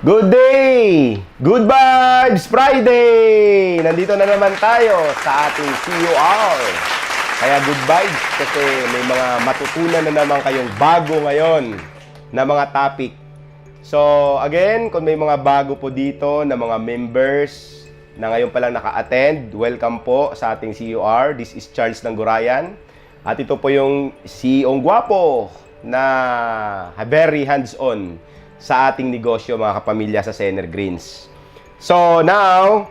Good day! Good Vibes Friday! Nandito na naman tayo sa ating CUR. Kaya good vibes kasi may mga matutunan na naman kayong bago ngayon na mga topic. So again, kung may mga bago po dito na mga members na ngayon pa lang naka-attend, welcome po sa ating CUR. This is Charles Nanggurayan. At ito po yung CEO'ng gwapo na very hands-on sa ating negosyo, mga kapamilya sa Sener Greens. So now,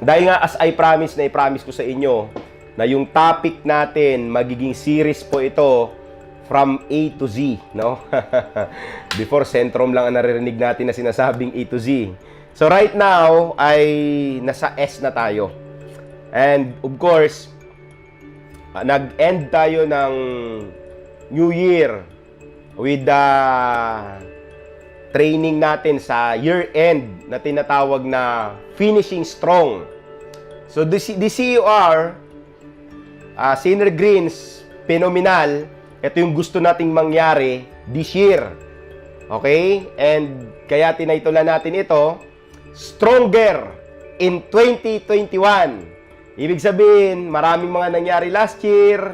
dahil nga as I promise na i-promise ko sa inyo na yung topic natin, magiging series po ito from A to Z, no? Before, Centrum lang ang naririnig natin na sinasabing A to Z. So right now, ay nasa S na tayo. And of course, nag-end tayo ng New Year with the training natin sa year-end na tinatawag na Finishing Strong. So, the CUR, Sener Greens, phenomenal. Ito yung gusto nating mangyari this year. Okay? And kaya tinaitulan natin ito, Stronger in 2021. Ibig sabihin, maraming mga nangyari last year,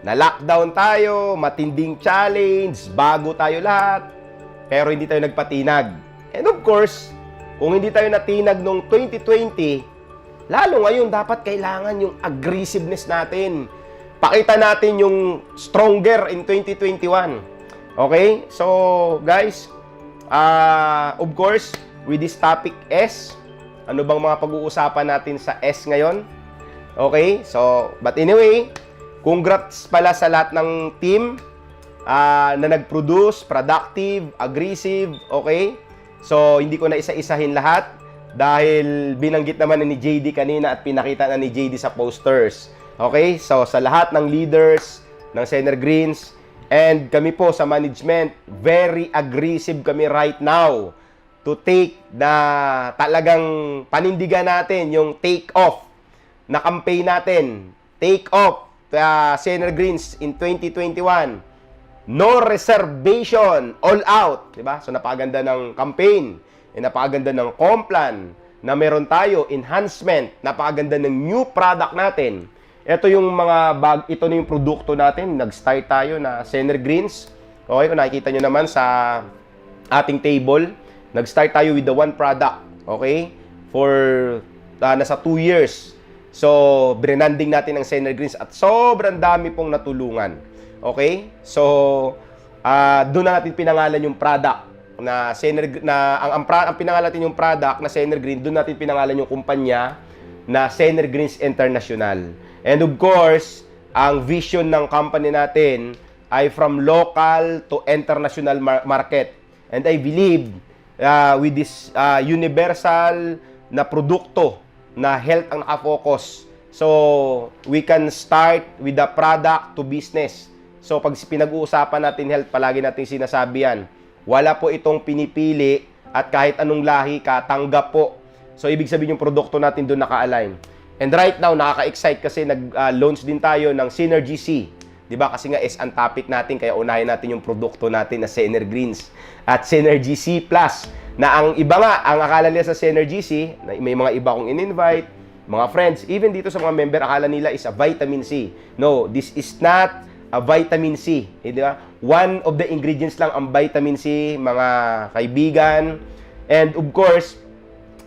na-lockdown tayo, matinding challenge, bago tayo lahat. Pero hindi tayo nagpatinag. And of course, kung hindi tayo natinag noong 2020, lalo ngayon dapat kailangan yung aggressiveness natin. Pakita natin yung stronger in 2021. Okay? So, guys, of course, with this topic S, ano bang mga pag-uusapan natin sa S ngayon? Okay? So, but anyway, congrats pala sa lahat ng team na nag-produce, productive, aggressive, okay? So, hindi ko na isa-isahin lahat dahil binanggit naman ni JD kanina at pinakita na ni JD sa posters. Okay? So, sa lahat ng leaders ng Sener Greens and kami po sa management, very aggressive kami right now to take na talagang panindigan natin yung take off na campaign natin. Take off Sener Greens in 2021. No reservation, all out, 'di ba? So napakaganda ng campaign, napakaganda ng complan na meron tayo, enhancement, napakaganda ng new product natin. Ito yung mga ito na yung produkto natin. Nag-start tayo na Sener Greens. Okay, kung nakikita nyo naman sa ating table, nag-start tayo with the one product, okay? For nasa 2 years. So, branding natin ang Sener Greens at sobrang dami pong natulungan. Okay? So, doon na natin pinangalan yung product na Sener na ang pinangalan natin yung product na Sener Green, doon natin pinangalan yung kumpanya na Sener Greens International. And of course, ang vision ng company natin ay from local to international market. And I believe with this universal na produkto na health ang nakafocus. So, we can start with the product to business. So, pag pinag-uusapan natin health, palagi natin sinasabi yan. Wala po itong pinipili at kahit anong lahi ka, tanggap po. So, ibig sabihin yung produkto natin doon naka-align. And right now, nakaka-excite kasi nag-launch din tayo ng Synergy C. Diba? Kasi nga, ang topic natin, kaya unahin natin yung produkto natin na Sener Greens. At Synergy C Plus, na ang iba nga, ang akala nila sa Synergy C, na may mga iba kong in-invite, mga friends, even dito sa mga member, akala nila is a vitamin C. No, this is not a vitamin C, di ba? One of the ingredients lang ang vitamin C, mga kaibigan. And of course,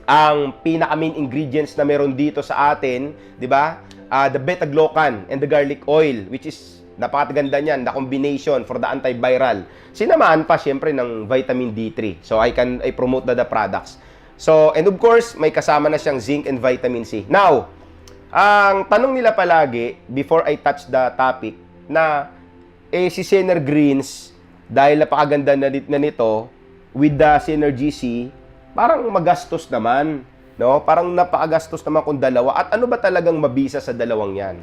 ang pinaka-main ingredients na meron dito sa atin, di ba? The beta-glucan and the garlic oil, which is napakaganda niyan, the combination for the antiviral. Sinamahan pa syempre ng vitamin D3. So I promote the products. So, and of course, may kasama na siyang zinc and vitamin C. Now, ang tanong nila palagi before I touch the topic na si Sener Greens, dahil napakaganda na nito with the Synergy C, parang magastos naman, no? Parang napakagastos naman kung dalawa. At ano ba talagang mabisa sa dalawang yan?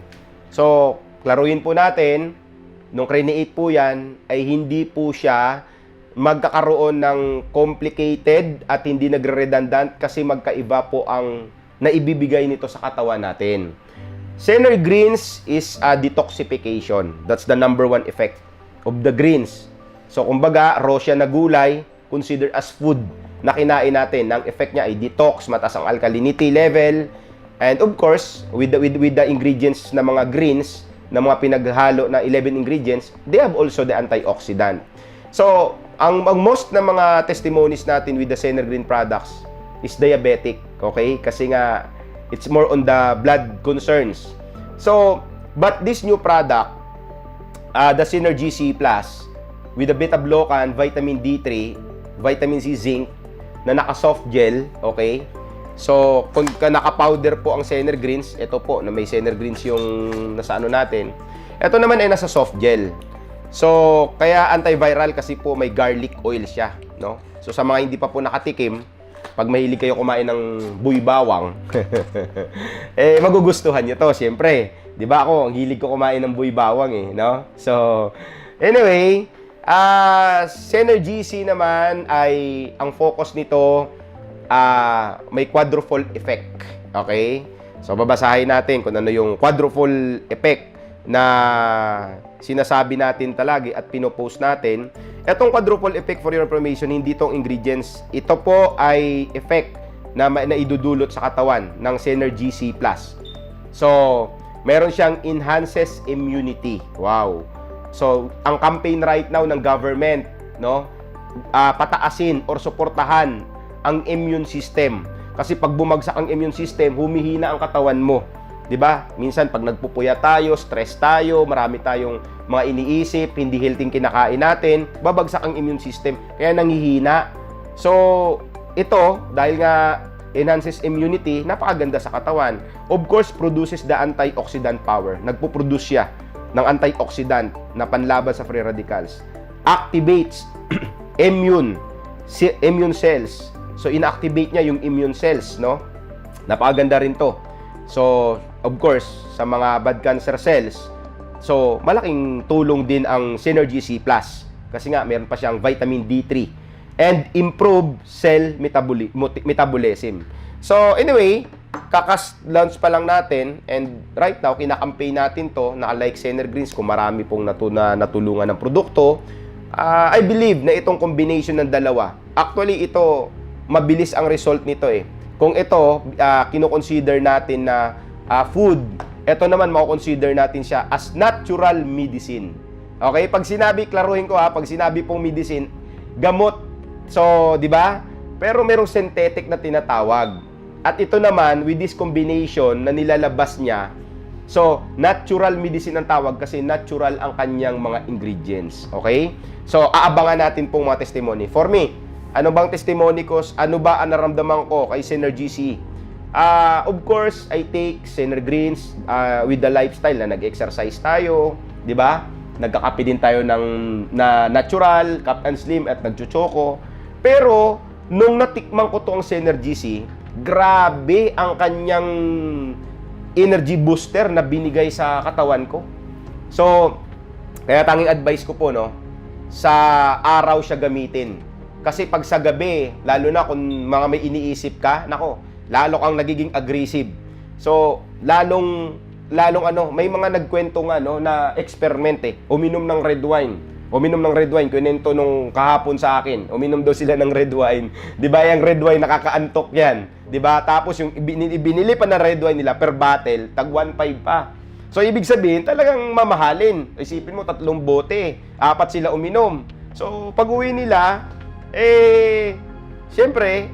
So, klaruhin po natin, nung create po yan, ay hindi po siya magkakaroon ng complicated at hindi nagre-redundant kasi magkaiba po ang naibibigay nito sa katawan natin. Sener Greens is a detoxification. That's the number one effect of the greens. So, kumbaga, raw siya na gulay, considered as food. na kinain natin. Ang effect niya ay detox, mataas ang alkalinity level, and of course, with the ingredients na mga greens, na mga pinaghalo na 11 ingredients, they have also the antioxidant. So, ang most na mga testimonies natin with the Senergreen products is diabetic, okay? Kasi nga, it's more on the blood concerns. So, but this new product, the Synergy C+, with the beta-glucan, vitamin D3, vitamin C, zinc, na naka-soft gel, okay? So, kung naka-powder po ang Senergreens, ito po, na may Senergreens yung nasa ano natin. Ito naman ay nasa soft gel. So, kaya antiviral kasi po may garlic oil siya, no? So, sa mga hindi pa po nakatikim, pag mahilig kayo kumain ng buy bawang, magugustuhan nyo to, siyempre. Di ba ako, ang hilig ko kumain ng buy bawang no? So, anyway, Synergy C naman ay, ang focus nito, may quadrufold effect. Okay? So, babasahin natin kung ano yung quadrufold effect na sinasabi natin talagi at pinopost natin. Etong quadruple effect, for your information, hindi itong ingredients. Ito po ay effect na idudulot sa katawan ng Synergy C+. So, meron siyang enhances immunity. Wow. So, ang campaign right now ng government, no, pataasin or suportahan ang immune system. Kasi pag bumagsak ang immune system, humihina ang katawan mo. 'Di ba? Minsan pag nagpupuya tayo, stress tayo, marami tayong mga iniisip, hindi healthy kinakain natin, babagsak ang immune system, kaya nanghihina. So, ito dahil nga enhances immunity, napakaganda sa katawan. Of course, produces the antioxidant power. Nagpo-produce siya ng antioxidant na panlaban sa free radicals. Activates immune cells. So, inactivate niya yung immune cells, no? Napakaganda rin to. So, of course, sa mga bad cancer cells, so, malaking tulong din ang Synergy C+. Kasi nga, meron pa siyang vitamin D3 and improve cell metabolism. So, anyway, kakas-launch pa lang natin and right now, kinakampaign natin to, naka-like Senergreens kung marami pong natulungan ng produkto. I believe na itong combination ng dalawa, actually, ito, mabilis ang result nito Kung ito, kino-consider natin na food, ito naman mako-consider natin siya as natural medicine. Okay? Pag sinabi, klaruhin ko pag sinabi pong medicine, gamot. So, di ba? Pero merong synthetic na tinatawag. At ito naman, with this combination na nilalabas niya, so, natural medicine ang tawag kasi natural ang kanyang mga ingredients. Okay? So, aabangan natin pong mga testimony. For me, ano bang testimony ko? Ano ba ang naramdaman ko kay Synergy C? Of course, I take Senergreens with the lifestyle na nag-exercise tayo, di ba? Nagkakape din tayo ng natural, Captain Slim at nagchuchoko. Pero, nung natikman ko to ang Synergy C, grabe ang kanyang energy booster na binigay sa katawan ko. So, kaya tanging advice ko po, no, sa araw siya gamitin. Kasi pag sa gabi, lalo na kung mga may iniisip ka, nako, lalo kang nagiging aggressive. So, lalong may mga nagkwento nga na experiment uminom ng red wine. Kwento nung kahapon sa akin. Uminom daw sila ng red wine. 'Di ba, yung red wine nakakaantok 'yan, 'di ba? Tapos yung binili pa na red wine nila per bottle, tag 1.5 pa. So, ibig sabihin, talagang mamahalin. Isipin mo, 3 bote, 4 sila uminom. So, pag-uwi nila, siyempre,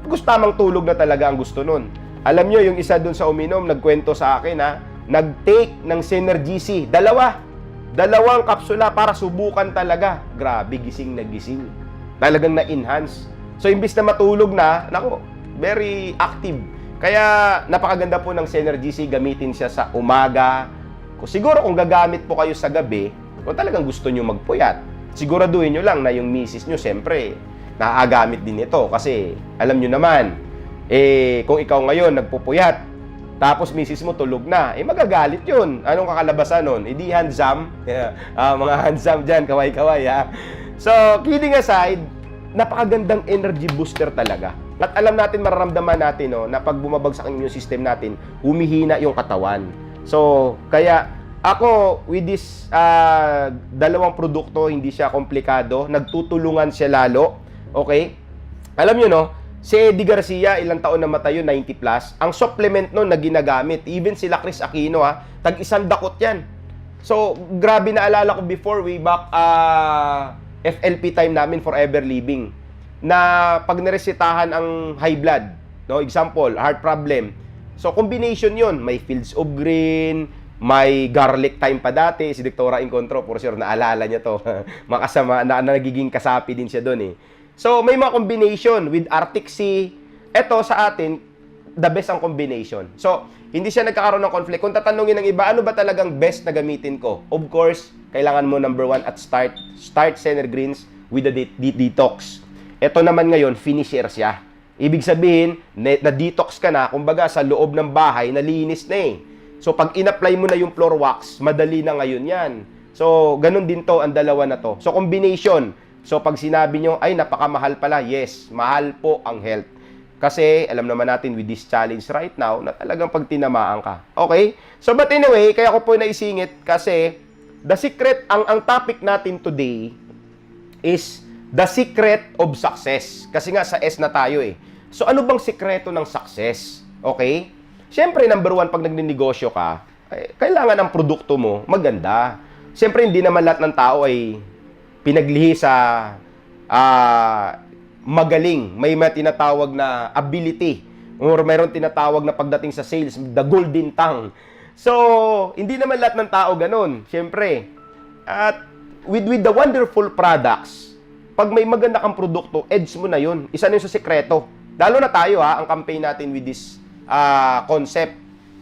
gustamang tulog na talaga ang gusto nun. Alam nyo, yung isa dun sa uminom, nagkwento sa akin nag-take ng Synergy C. Dalawang kapsula para subukan talaga. Grabe, gising na gising. Talagang na-enhance. So, imbis na matulog na, nako, very active. Kaya, napakaganda po ng Synergy C. Gamitin siya sa umaga. Siguro kung gagamit po kayo sa gabi, kung talagang gusto nyo magpuyat, siguraduhin nyo lang na yung misis nyo, siyempre, nakagamit din ito. Kasi, alam nyo naman, kung ikaw ngayon nagpupuyat, tapos misis mo tulog na, magagalit yun. Anong kakalabasan nun? Di handsome. Mga handsome dyan, kaway-kaway So, kidding aside, napakagandang energy booster talaga. At alam natin, mararamdaman natin na pag bumabagsak ang immune system natin, humihina yung katawan. So, kaya, ako, with this dalawang produkto, hindi siya komplikado. Nagtutulungan siya lalo. Okay? Alam nyo, no? Si Eddie Garcia, ilang taon na matayo, 90 plus. Ang supplement nun na ginagamit, even sila Chris Aquino, ha, tag-isang dakot yan. So, grabe na alala ko before, way back, FLP time namin, Forever Living, na pag naresetahan ang high blood, no? Example, heart problem. So, combination yun. May Fields of Green, may garlic time pa dati. Si Dr. Incontro, for sure, naalala niya to. Makasama, na nagiging kasapi din siya doon eh. So, may mga combination with Arctic Sea. Ito sa atin, the best ang combination. So, hindi siya nagkakaroon ng conflict. Kung tatanungin ng iba, ano ba talagang best na gamitin ko? Of course, kailangan mo number 1 at start Sener Greens with the detox. Ito naman ngayon, finisher siya. Ibig sabihin, na-detox ka na, kumbaga sa loob ng bahay, nalinis na eh. So, pag in-apply mo na yung floor wax, madali na ngayon yan. So, ganun din to, ang dalawa na to. So, combination. So, pag sinabi nyo, ay, napakamahal pala, yes, mahal po ang health. Kasi, alam naman natin with this challenge right now, na talagang pag tinamaan ka. Okay? So, but anyway, kaya ko po naisingit kasi, the secret, ang topic natin today is the secret of success. Kasi nga, sa S na tayo eh. So, ano bang sikreto ng success? Okay? Siyempre, number 1, pag nagninegosyo ka, kailangan ang produkto mo maganda. Siyempre, hindi naman lahat ng tao ay pinaglihi sa magaling. May tinatawag na ability or mayroon tinatawag na pagdating sa sales, the golden tongue. So, hindi naman lahat ng tao ganun. Siyempre, at with the wonderful products, pag may maganda kang produkto, edge mo na yun. Isa na yun sa sekreto. Lalo na tayo ang campaign natin with this concept.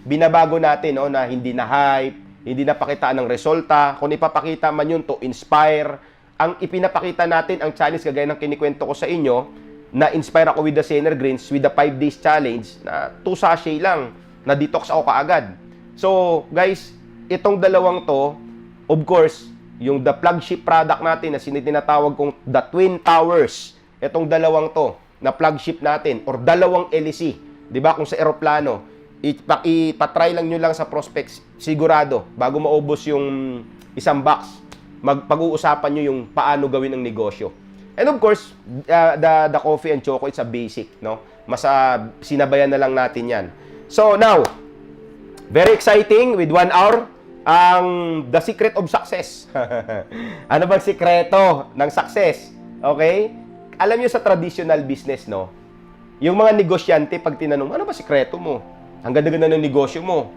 Binabago natin na hindi na hype, hindi na pakitaan ng resulta. Kung ipapakita man yun to inspire, ang ipinapakita natin, ang challenge, kagaya ng kinikwento ko sa inyo, na inspire ako with the Sener Greens, with the 5 days challenge, na 2 sachet lang, na detox ako kaagad. So, guys, itong dalawang to, of course, yung the flagship product natin, na tinatawag kong the Twin Towers, itong dalawang to, na flagship natin, or dalawang LEC, di ba, kung sa eroplano, ipatry lang nyo lang sa prospects, sigurado, bago maubos yung isang box, pag-uusapan nyo yung paano gawin ang negosyo. And of course, the coffee and choco, it's a basic, no? Sinabayan na lang natin yan. So now, very exciting with 1 hour, the secret of success. Ano bang sikreto ng success? Okay? Alam nyo sa traditional business, no? Yung mga negosyante, pag tinanong, ano ba sikreto mo? Ang ganda-ganda ng negosyo mo.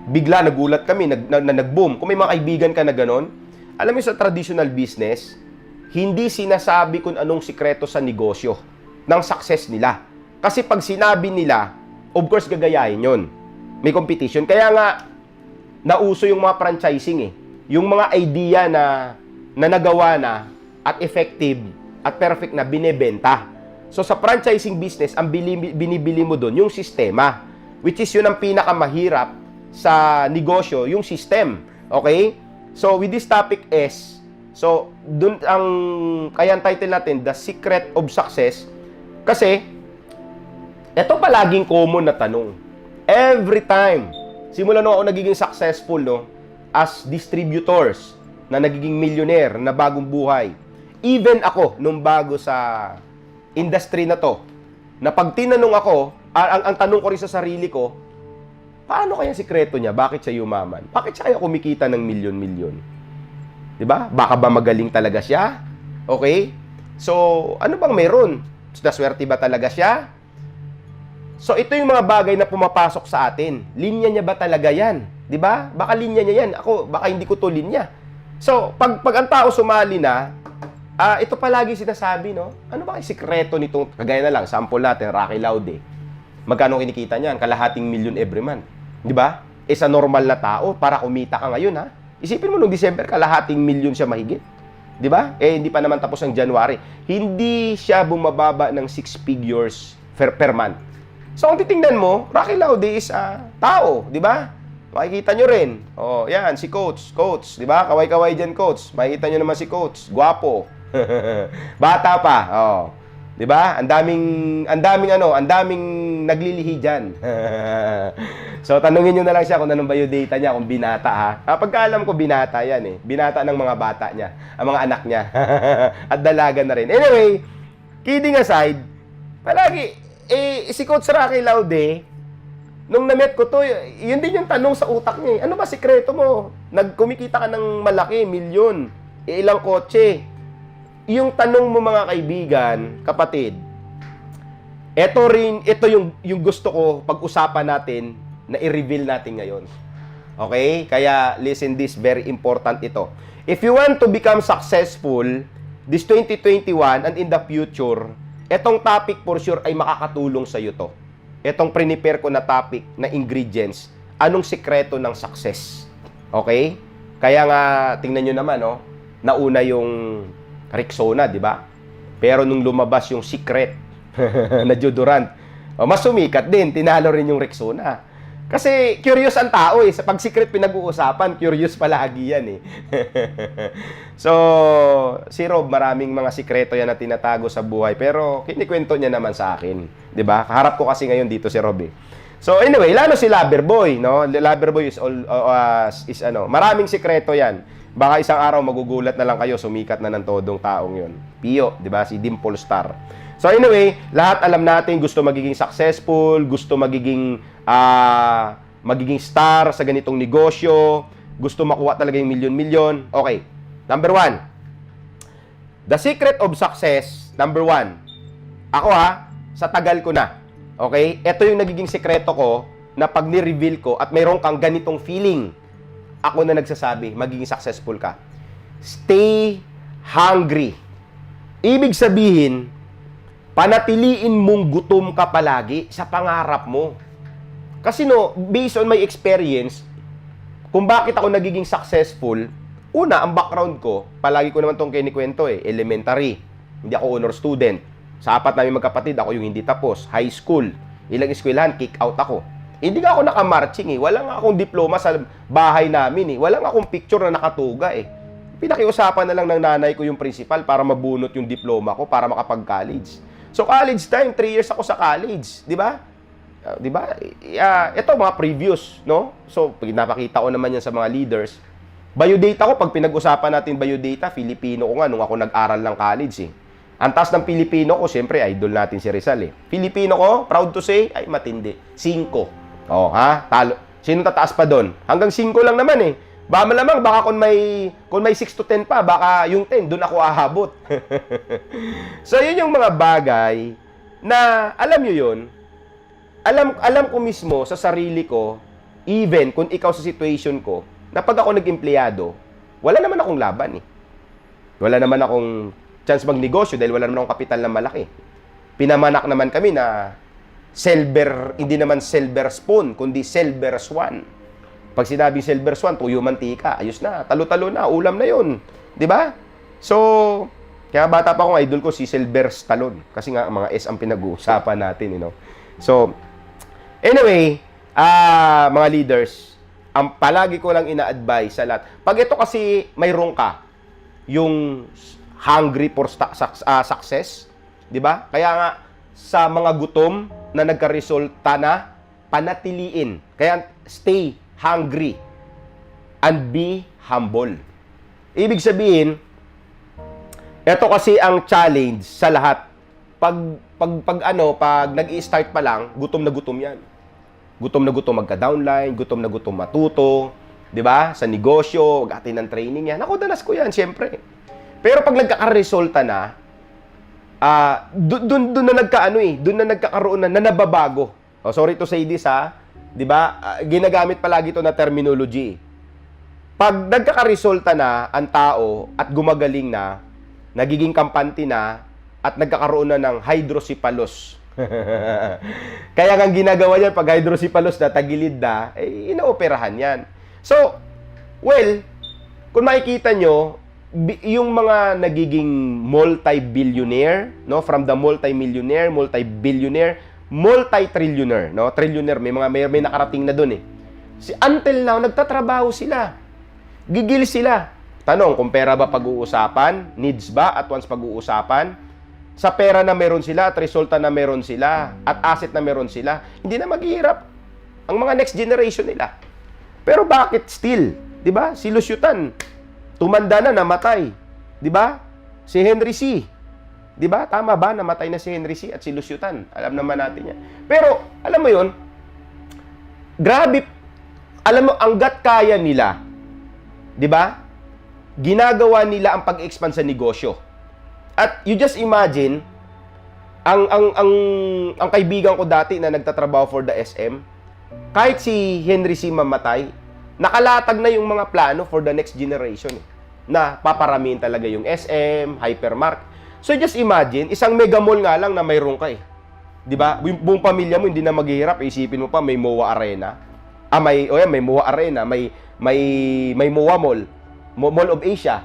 Bigla, nagulat kami, nag-boom. Kung may mga kaibigan ka na ganon, alam mo sa traditional business, hindi sinasabi kung anong sikreto sa negosyo ng success nila. Kasi pag sinabi nila, of course gagayahin yun. May competition. Kaya nga, nauso yung mga franchising eh. Yung mga idea na nagawa na at effective at perfect na binebenta. So sa franchising business, ang binibili mo doon, yung sistema. Which is yun ang pinakamahirap sa negosyo, yung system. Okay? So, with this topic is, so, dun kaya ang title natin, The Secret of Success, kasi, ito palaging common na tanong. Every time, simula nung ako nagiging successful, no, as distributors, na nagiging millionaire, na bagong buhay, even ako, nung bago sa industry na to, na pag tinanong ako, ang tanong ko rin sa sarili ko, paano kaya sikreto niya? Bakit siya yumaman? Bakit siya kaya kumikita ng milyon-milyon? Diba? Baka ba magaling talaga siya? Okay? So, ano bang meron? Naswerte ba talaga siya? So, ito yung mga bagay na pumapasok sa atin. Linya niya ba talaga yan? Diba? Baka linya niya yan. Ako, baka hindi ko to linya. So, pag ang tao sumali na, ito palagi sinasabi, no? Ano ba yung sikreto nitong, kagaya na lang, sample natin, Rocky Laude. Magkano kinikita niyan? Kalahating milyon every month. Di ba? Sa normal na tao, para kumita ka ngayon, ha? Isipin mo, nung December, kalahating milyon siya mahigit. Di ba? Hindi pa naman tapos ang January. Hindi siya bumababa ng 6 figures per month. So, kung titingnan mo, Rocky Laude is tao. Di ba? Makikita nyo rin. Oh, yan, si Coach. Coach, di ba? Kaway-kaway dyan, Coach. Makikita nyo naman si Coach. Gwapo. Bata pa. Oh. 'Di ba? Ang daming naglilihi diyan. So tanungin niyo na lang siya kung anong ba yung data niya, kung binata ha. Pagkaalam ko binata 'yan eh. Binata ng mga bata niya, ang mga anak niya. At dalaga na rin. Anyway, kidding aside, Palagi, si Coach Rocky Laude, nung na-met ko to, yun din yung tanong sa utak niya. Ano ba sikreto mo? Nagkumikita ka ng malaki, milyon, ilang kotse. Yung tanong mo mga kaibigan, kapatid, ito yung gusto ko pag-usapan natin na i-reveal natin ngayon. Okay? Kaya listen this, very important ito. If you want to become successful this 2021 and in the future, etong topic for sure ay makakatulong sa iyo to. Etong prepare ko na topic na ingredients, anong sikreto ng success? Okay? Kaya nga, tingnan nyo naman, no? Nauna yung Rexona, di ba? Pero nung lumabas yung secret na deodorant, mas sumikat din, tinalo rin yung Rexona. Kasi curious ang tao eh. Sa pag-secret pinag-uusapan, curious palagi yan eh. So, si Rob, maraming mga sikreto yan na tinatago sa buhay. Pero kinikwento niya naman sa akin. 'Di ba? Kaharap ko kasi ngayon dito si Rob eh. So anyway, lalo si Loverboy, no? Loverboy is maraming sikreto yan. Baka isang araw magugulat na lang kayo, sumikat na ng todong taong yun. Pio, 'di ba? Si Dimple Star. So anyway, lahat alam natin gusto magiging successful, gusto magiging star sa ganitong negosyo, gusto makuha talaga yung milyon-milyon. Okay. Number 1. The secret of success, number 1. Ako sa tagal ko na. Okay? Ito yung nagiging sekreto ko na pag ni-reveal ko at mayroon kang ganitong feeling, ako na nagsasabi, magiging successful ka. Stay hungry. Ibig sabihin, panatiliin mong gutom ka palagi sa pangarap mo. Kasi based on my experience, kung bakit ako nagiging successful, una, ang background ko, palagi ko naman itong kinikwento elementary. Hindi ako honor student. Sa 4 namin magkapatid, ako yung hindi tapos. High school, ilang eskwelahan, kick out ako. Hindi nga ako nakamarching Wala nga akong diploma sa bahay namin Wala nga akong picture na nakatuga Pinakiusapan na lang ng nanay ko yung principal para mabunot yung diploma ko para makapag-college. So college time, 3 years ako sa college, di ba? Di ba? Ito mga previous, no? So, pinapakita ko naman yan sa mga leaders. Biodata ko, pag pinag-usapan natin biodata, Filipino ko nga nung ako nag-aral ng college Ang taas ng Pilipino ko, siyempre, idol natin si Rizal Filipino ko, proud to say, ay matindi. 5. Talo. Sino tataas pa doon? Hanggang 5 lang naman Baka malamang, baka kung may 6 to 10 pa, baka yung 10, doon ako ahabot. So, yun yung mga bagay na, alam nyo yun, alam ko mismo sa sarili ko, even kung ikaw sa situation ko, na pag ako nag-empleyado, wala naman akong laban Wala naman akong chance magnegosyo dahil wala naman akong kapital na malaki. Pinamanak naman kami na hindi naman silver spoon, kundi silver swan. Pag sinabing silver swan, tuyo mantika, ayos na, talo-talo na, ulam na yun. Di ba? So, kaya bata pa akong idol ko si Silver Stallone. Kasi nga, mga S ang pinag-uusapan natin, So, anyway, mga leaders, ang palagi ko lang ina-advise sa lahat. Pag ito kasi mayroon ka, yung hungry for success, di ba? Kaya nga, sa mga gutom na nagka-resulta na, panatiliin. Kaya, stay hungry and be humble. Ibig sabihin, ito kasi ang challenge sa lahat. Pag nag-i-start pa lang, gutom na gutom yan. Gutom na gutom magka-downline, gutom na gutom matuto, 'di ba? Sa negosyo, wag-atin ng training yan. Ako, danas ko yan, siyempre. Pero pag nagkakaresulta na, doon na nagkakaroon na nababago. Sorry to say this, 'di ba? Ginagamit palagi ito na terminology. Pag nagkakaresulta na ang tao at gumagaling na, nagiging kampante na, at nagkakaroon na ng hydrocephalus. Kaya ang ginagawa niyan, pag hydrocephalus na, tagilid na, inaoperahan yan. So, well, kung makikita nyo, yung mga nagiging multi-billionaire, no? From the multi-millionaire, multi-billionaire, multi-trillionaire, no? Trillionaire, may nakarating na dun until now, nagtatrabaho sila. Gigil sila. Tanong, kung pera ba pag-uusapan? Needs ba at once pag-uusapan? Sa pera na meron sila, at resulta na meron sila, at asset na meron sila, hindi na maghihirap ang mga next generation nila. Pero bakit still? 'Di ba? Si Luciutan, tumanda na, namatay. 'Di ba? Si Henry C. 'Di ba? Tama ba? Namatay na si Henry C. at si Luciutan. Alam naman natin yan. Pero, alam mo yon, grabe, alam mo, hangga't kaya nila, 'di ba? Ginagawa nila ang pag-expand sa negosyo. At you just imagine, ang kaibigan ko dati na nagtatrabaho for the SM, kahit si Henry C. mamatay, nakalatag na yung mga plano for the next generation na paparamihin talaga yung SM, hypermarket. So just imagine, isang mega mall nga lang na mayroon ka eh. 'Di ba? Yung buong pamilya mo hindi na maghihirap, isipin mo pa may MOA Arena. May MOA Arena, may MOA Mall, Mall of Asia,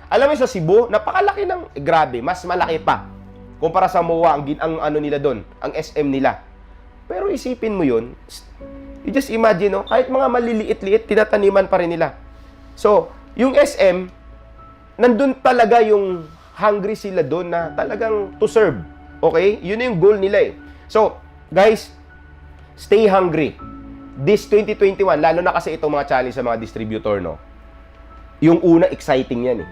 alam mo sa Cebu, napakalaki ng grabe, mas malaki pa kumpara sa MOA ang ano nila doon, ang SM nila. Pero isipin mo 'yun, you just imagine, no? Kahit mga maliliit-liit, tinataniman pa rin nila. So, yung SM, nandun talaga yung hungry sila doon na talagang to serve. Okay? Yun yung goal nila eh. So, guys, stay hungry. This 2021, lalo na kasi itong mga challenge sa mga distributor, no? Yung una, exciting yan eh.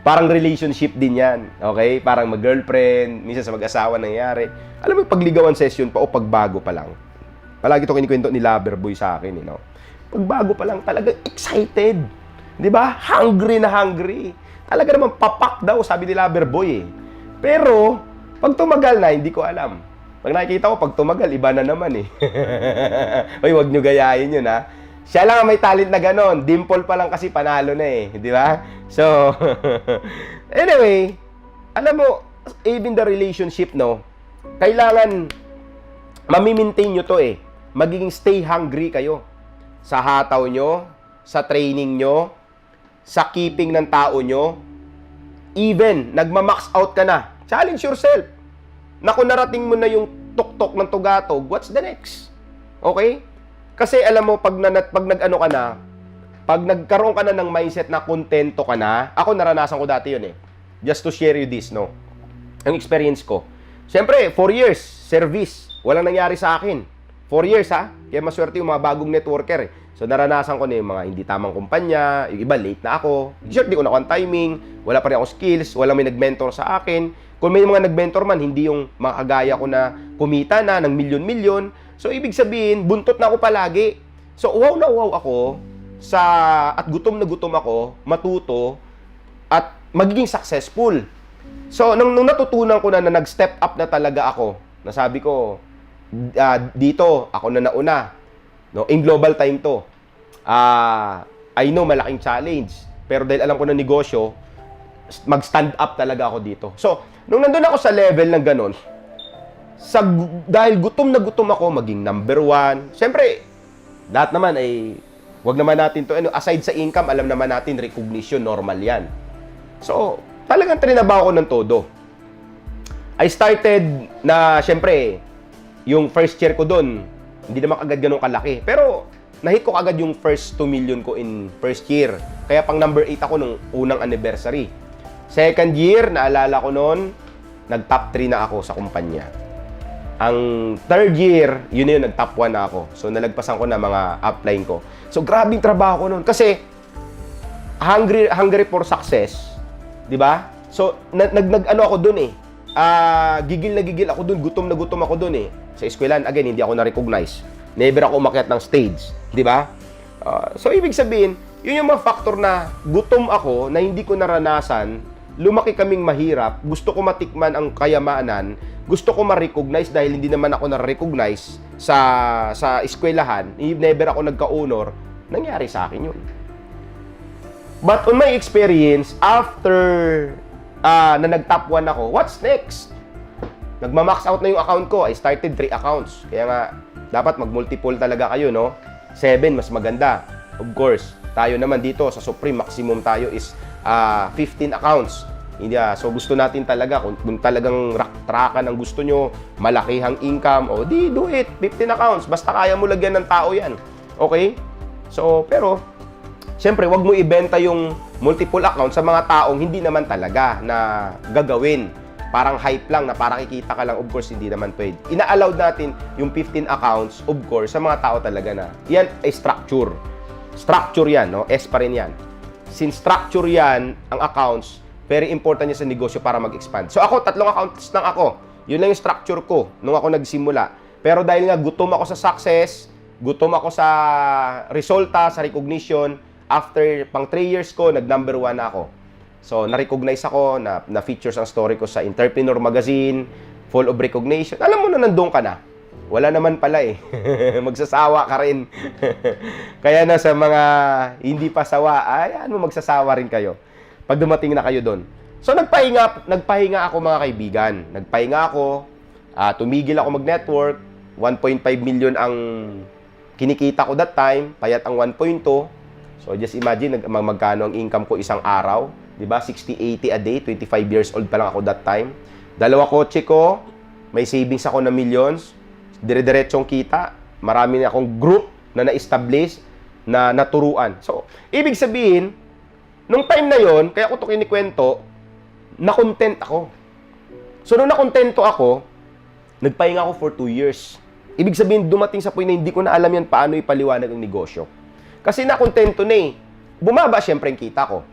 Parang relationship din yan. Okay? Parang mag-girlfriend, minsan sa mag-asawa nangyari. Alam mo, pagligawan session pa o pagbago pa lang. Palagi ito kinikwento ni Loverboy sa akin, you know? Pagbago pa lang, talagang excited. Di ba? Hungry na hungry. Talaga naman papak daw, sabi ni Loverboy eh. Pero, pag tumagal na, hindi ko alam. Pag nakikita ko, pag tumagal, iba na naman eh. Uy, wag nyo gayahin yun ha. Siya lang ang may talent na ganon. Dimple pa lang kasi panalo na eh. Di ba? So, anyway, alam mo, even the relationship, no, kailangan mamimaintain nyo to eh. Magiging stay hungry kayo. Sa hataw nyo, sa training nyo, sa keeping ng tao nyo, even, nagma-max out ka na. Challenge yourself. Na kung narating mo na yung tuktok ng tugatog, what's the next? Okay? Kasi alam mo, pag nag-ano ka na, pag nagkaroon ka na ng mindset na kontento ka na, ako naranasan ko dati yun eh. Just to share you this, no? Ang experience ko. Siyempre, 4 years, service. Walang nangyari sa akin. 4 years ha? Kaya maswerte yung mga bagong networker eh. So, naranasan ko na yung mga hindi tamang kumpanya, yung iba late na ako. Sure, di ko na timing, wala pa rin ako skills, wala may nag-mentor sa akin. Kung may mga nag-mentor man, hindi yung mga kagaya ko na kumita na ng milyon-milyon. So, ibig sabihin, buntot na ako palagi. So, uhaw na uhaw ako at gutom na gutom ako, matuto, at magiging successful. So, nung natutunan ko na nag-step up na talaga ako, nasabi ko, dito, ako na nauna. No, in global time to. I know malaking challenge, pero dahil alam ko na negosyo, mag-stand up talaga ako dito. So, nung nandun ako sa level ng ganon, dahil gutom na gutom ako, maging number 1. Siyempre, lahat naman ay, wag naman natin to, aside sa income, alam naman natin, recognition, normal yan. So, talagang trinabaho ko ng todo. I started na, siyempre, yung first year ko doon, hindi naman agad ganun kalaki. Pero, nahit ko agad yung first 2 million ko in first year. Kaya pang number 8 ako nung unang anniversary. Second year, naalala ko noon, nag-top 3 na ako sa kumpanya. Ang third year, yun na yun, nag-top 1 na ako. So, nalagpasan ko na mga upline ko. So, grabing trabaho ko noon. Kasi, hungry for success. Di ba? So, ano ako doon eh. Gigil na gigil ako doon. Gutom na gutom ako doon eh. Sa eskwelahan, again, hindi ako na-recognize. Never ako umakyat ng stage. Di ba? So, ibig sabihin, yun yung mga factor na gutom ako na hindi ko naranasan, lumaki kaming mahirap, gusto ko matikman ang kayamanan, gusto ko ma-recognize dahil hindi naman ako na-recognize sa eskwelahan, never ako nagka-honor, nangyari sa akin yun. But on my experience, after na nag-top 1 ako, what's next? Nagma-max out na yung account ko. I started 3 accounts. Kaya nga, dapat mag-multiple talaga kayo, no? 7, mas maganda. Of course, tayo naman dito sa Supreme, maximum tayo is 15 accounts. So, gusto natin talaga, kung talagang trakan ang gusto nyo, malakihang income, do it, 15 accounts. Basta kaya mo lagyan ng tao yan. Okay? So, pero, siyempre, wag mo ibenta yung multiple accounts sa mga taong hindi naman talaga na gagawin. Parang hype lang na parang kikita ka lang, of course, hindi naman pwede. Ina-allow natin yung 15 accounts, of course, sa mga tao talaga na yan ay structure. Structure yan, no? S pa rin yan. Since structure yan, ang accounts, very important niya sa negosyo para mag-expand. So ako, 3 accounts lang ako. Yun lang yung structure ko nung ako nagsimula. Pero dahil nga gutom ako sa success, gutom ako sa resulta, sa recognition, after pang 3 years ko, nag-number 1 na ako. So, na-recognize ako, na-features ang story ko sa Entrepreneur Magazine, full of recognition. Alam mo na, nandun ka na. Wala naman pala eh. Magsasawa ka rin. Kaya na sa mga hindi pa sawa, ano, magsasawa rin kayo pag dumating na kayo doon. So, nagpahinga ako mga kaibigan. Nagpahinga ako, tumigil ako mag-network. 1.5 million ang kinikita ko that time, payat ang 1.2. So, just imagine magkano ang income ko isang araw. Diba? 60, 80 a day. 25 years old pa lang ako that time. 2 kotse ko. May savings ako na millions. Dire-diretsong kita. Marami na akong group na na-establish, na naturuan. So, ibig sabihin, nung time na yon, kaya ko ito kinikwento, na-content ako. So, nung na-contento ako, nagpahinga ako for 2 years. Ibig sabihin, dumating sa point na hindi ko na alam yan paano ipaliwanag ang negosyo. Kasi na-contento na eh. Bumaba siyempre ang kita ko.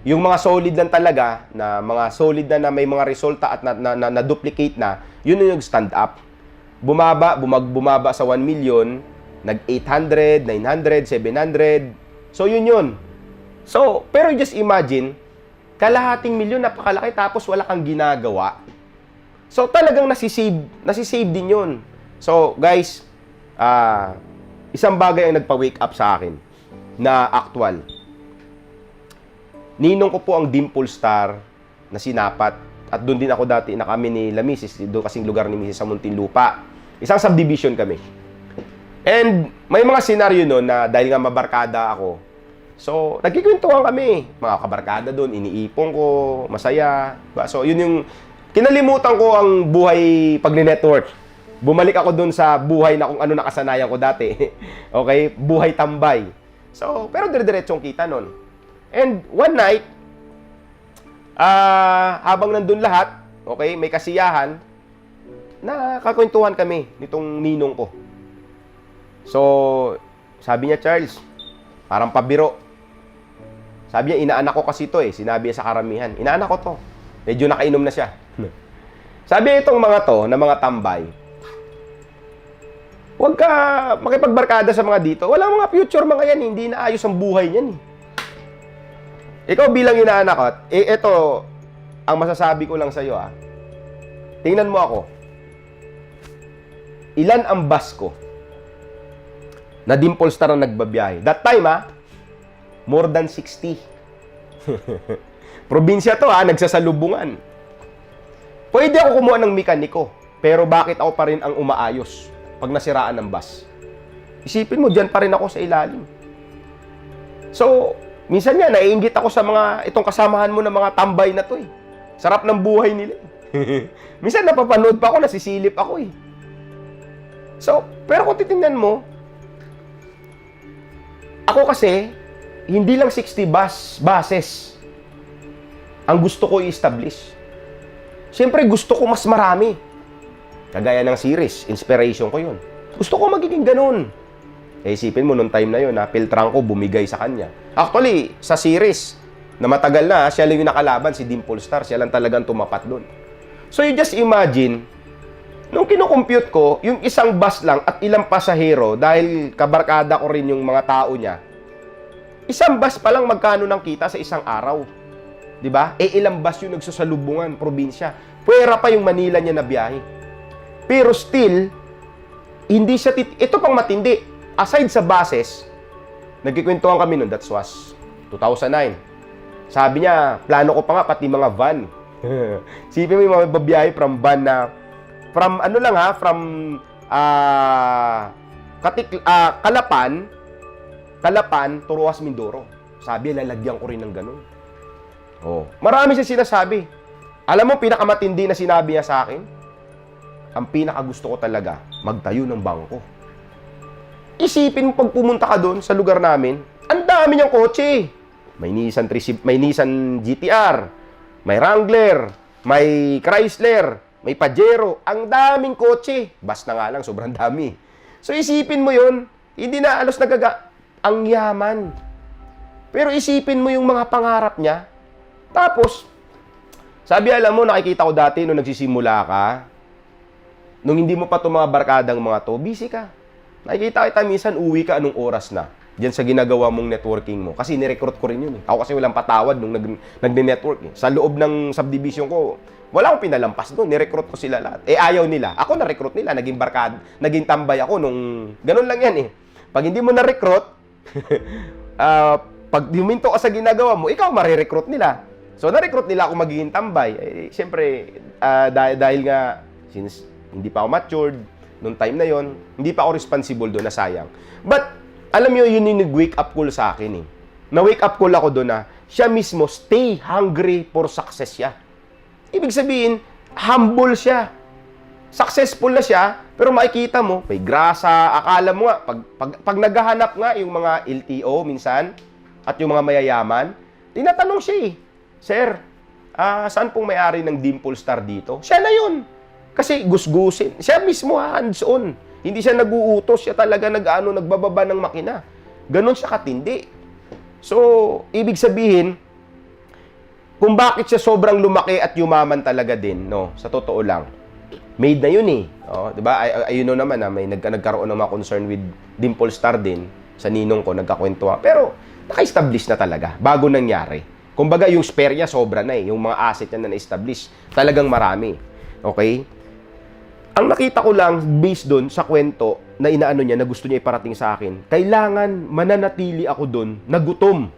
Yung mga solid lang talaga, na mga solid na may mga resulta at na-duplicate na, yun yung stand up. Bumaba sa 1 million, nag-800, 900, 700. So, yun. So, pero just imagine, kalahating milyon, napakalaki, tapos wala kang ginagawa. So, talagang nasisave din yun. So, guys, isang bagay ang nagpa-wake up sa akin na actual. Ninong ko po ang Dimple Star na sinapat. At doon din ako dati na kami ni La Misis, doon kasing lugar ni Misis sa Muntinlupa. Isang subdivision kami. And may mga senaryo noon na dahil nga mabarkada ako, so nagkikwentuhan kami. Mga kabarkada doon, iniipon ko, masaya. So yun yung, kinalimutan ko ang buhay pag-network. Bumalik ako doon sa buhay na kung ano nakasanayan ko dati. Okay? Buhay tambay. So, pero dire-diretsong kita noon. And one night, habang nandun lahat, okay, may kasiyahan, nakakwentuhan kami nitong ninong ko. So, sabi niya, Charles, parang pabiro. Sabi niya, inaanak ko kasi ito eh. Sinabi niya sa karamihan, inaanak ko to. Medyo nakainom na siya. Sabi itong mga to, na mga tambay, huwag ka makipagbarkada sa mga dito. Wala mga future mga yan, hindi na ayos ang buhay niyan eh. Ikaw bilang inaanak ko, ito, ang masasabi ko lang sa'yo tingnan mo ako. Ilan ang bus ko na Dimple Star ang nagbabiyahe? That time more than 60. Probinsya to nagsasalubungan. Pwede ako kumuha ng mekaniko, pero bakit ako pa rin ang umaayos pag nasiraan ng bus? Isipin mo, dyan pa rin ako sa ilalim. So, minsan nga, naiinggit ako sa itong kasamahan mo ng mga tambay na to eh. Sarap ng buhay nila. Minsan napapanood pa ako, nasisilip ako eh. So, pero kung titingnan mo, ako kasi, hindi lang 60 buses ang gusto ko i-establish. Siyempre, gusto ko mas marami. Kagaya ng series, inspiration ko yun. Gusto ko magiging ganun. Isipin mo, nung time na yun, filtran ko, bumigay sa kanya. Actually, sa series, na matagal na, siya lang yung nakalaban, si Dimple Star. Siya lang talagang tumapat doon. So, you just imagine, nung kinukompute ko, yung isang bus lang at ilang pasahero, dahil kabarkada ko rin yung mga tao niya, isang bus pa lang magkano ng kita sa isang araw. Diba? Ilang bus yung nagsasalubungan, probinsya. Pwera pa yung Manila niya na biyahe. Pero still, hindi siya, ito pang matindi. Aside sa buses, nagkikwentuhan kami noon, that was 2009. Sabi niya, plano ko pa nga, pati mga van. Sipin mo yung mga babiyahe from van na, from ano lang Kalapan, Turuas, Mindoro. Sabi, lalagyan ko rin ng ganun. Oh, marami siya sinasabi. Alam mo, pinakamatindi na sinabi niya sa akin, ang pinakagusto ko talaga, magtayo ng bangko. Isipin mo, pag pumunta ka doon sa lugar namin, ang dami niyang kotse. May Nissan GTR, may Wrangler, may Chrysler, may Pajero. Ang daming kotse. Bas na nga lang, sobrang dami. So isipin mo yun, hindi na alos ang yaman. Pero isipin mo yung mga pangarap niya, tapos Sabi, alam mo, nakikita ko dati nung nagsisimula ka, nung hindi mo pa itong mga barkadang mga to, busy ka. Nakikita kita minsan, uwi ka anong oras na. Diyan sa ginagawa mong networking mo. Kasi nirecruit ko rin yun. Ako kasi walang patawad nung nag-network. Sa loob ng subdivision ko, wala akong pinalampas doon. Nirecruit ko sila lahat. Ayaw nila. Ako na-recruit nila. Naging barkada. Naging tambay ako nung... Ganun lang yan Pag hindi mo na-recruit, pag huminto ka sa ginagawa mo, ikaw marirecruit nila. So, na-recruit nila ako magiging tambay. Siyempre, dahil nga, since hindi pa ako matured, nung time na yon, hindi pa ako responsible doon, na sayang. But, alam niyo, yun yung nag-wake up call sa akin Na-wake up call ako doon na siya mismo, stay hungry for success siya. Ibig sabihin, humble siya. Successful na siya, pero makikita mo, may grasa, akala mo nga, pag naghahanap nga yung mga LTO minsan, at yung mga mayayaman, tinatanong siya Sir, saan pong may-ari ng Dimple Star dito? Siya na yun. Kasi gusgusin. Siya mismo hands-on. Hindi siya nag-uutos. Siya talaga nagbababa ng makina. Ganon siya katindi. So, ibig sabihin, kung bakit siya sobrang lumaki at yumaman talaga din, sa totoo lang, made na yun diba? Ayun naman may nagkaroon ng mga concern with Dimple Star din. Sa ninong ko, nagkakwentuhan. Pero, naka-establish na talaga. Bago nangyari. Kumbaga, yung spare niya, sobra na Yung mga asset niya na na-establish. Talagang marami. Okay? Ang nakita ko lang, based doon sa kwento na inaano niya, na gusto niya iparating sa akin, kailangan mananatili ako doon na gutom.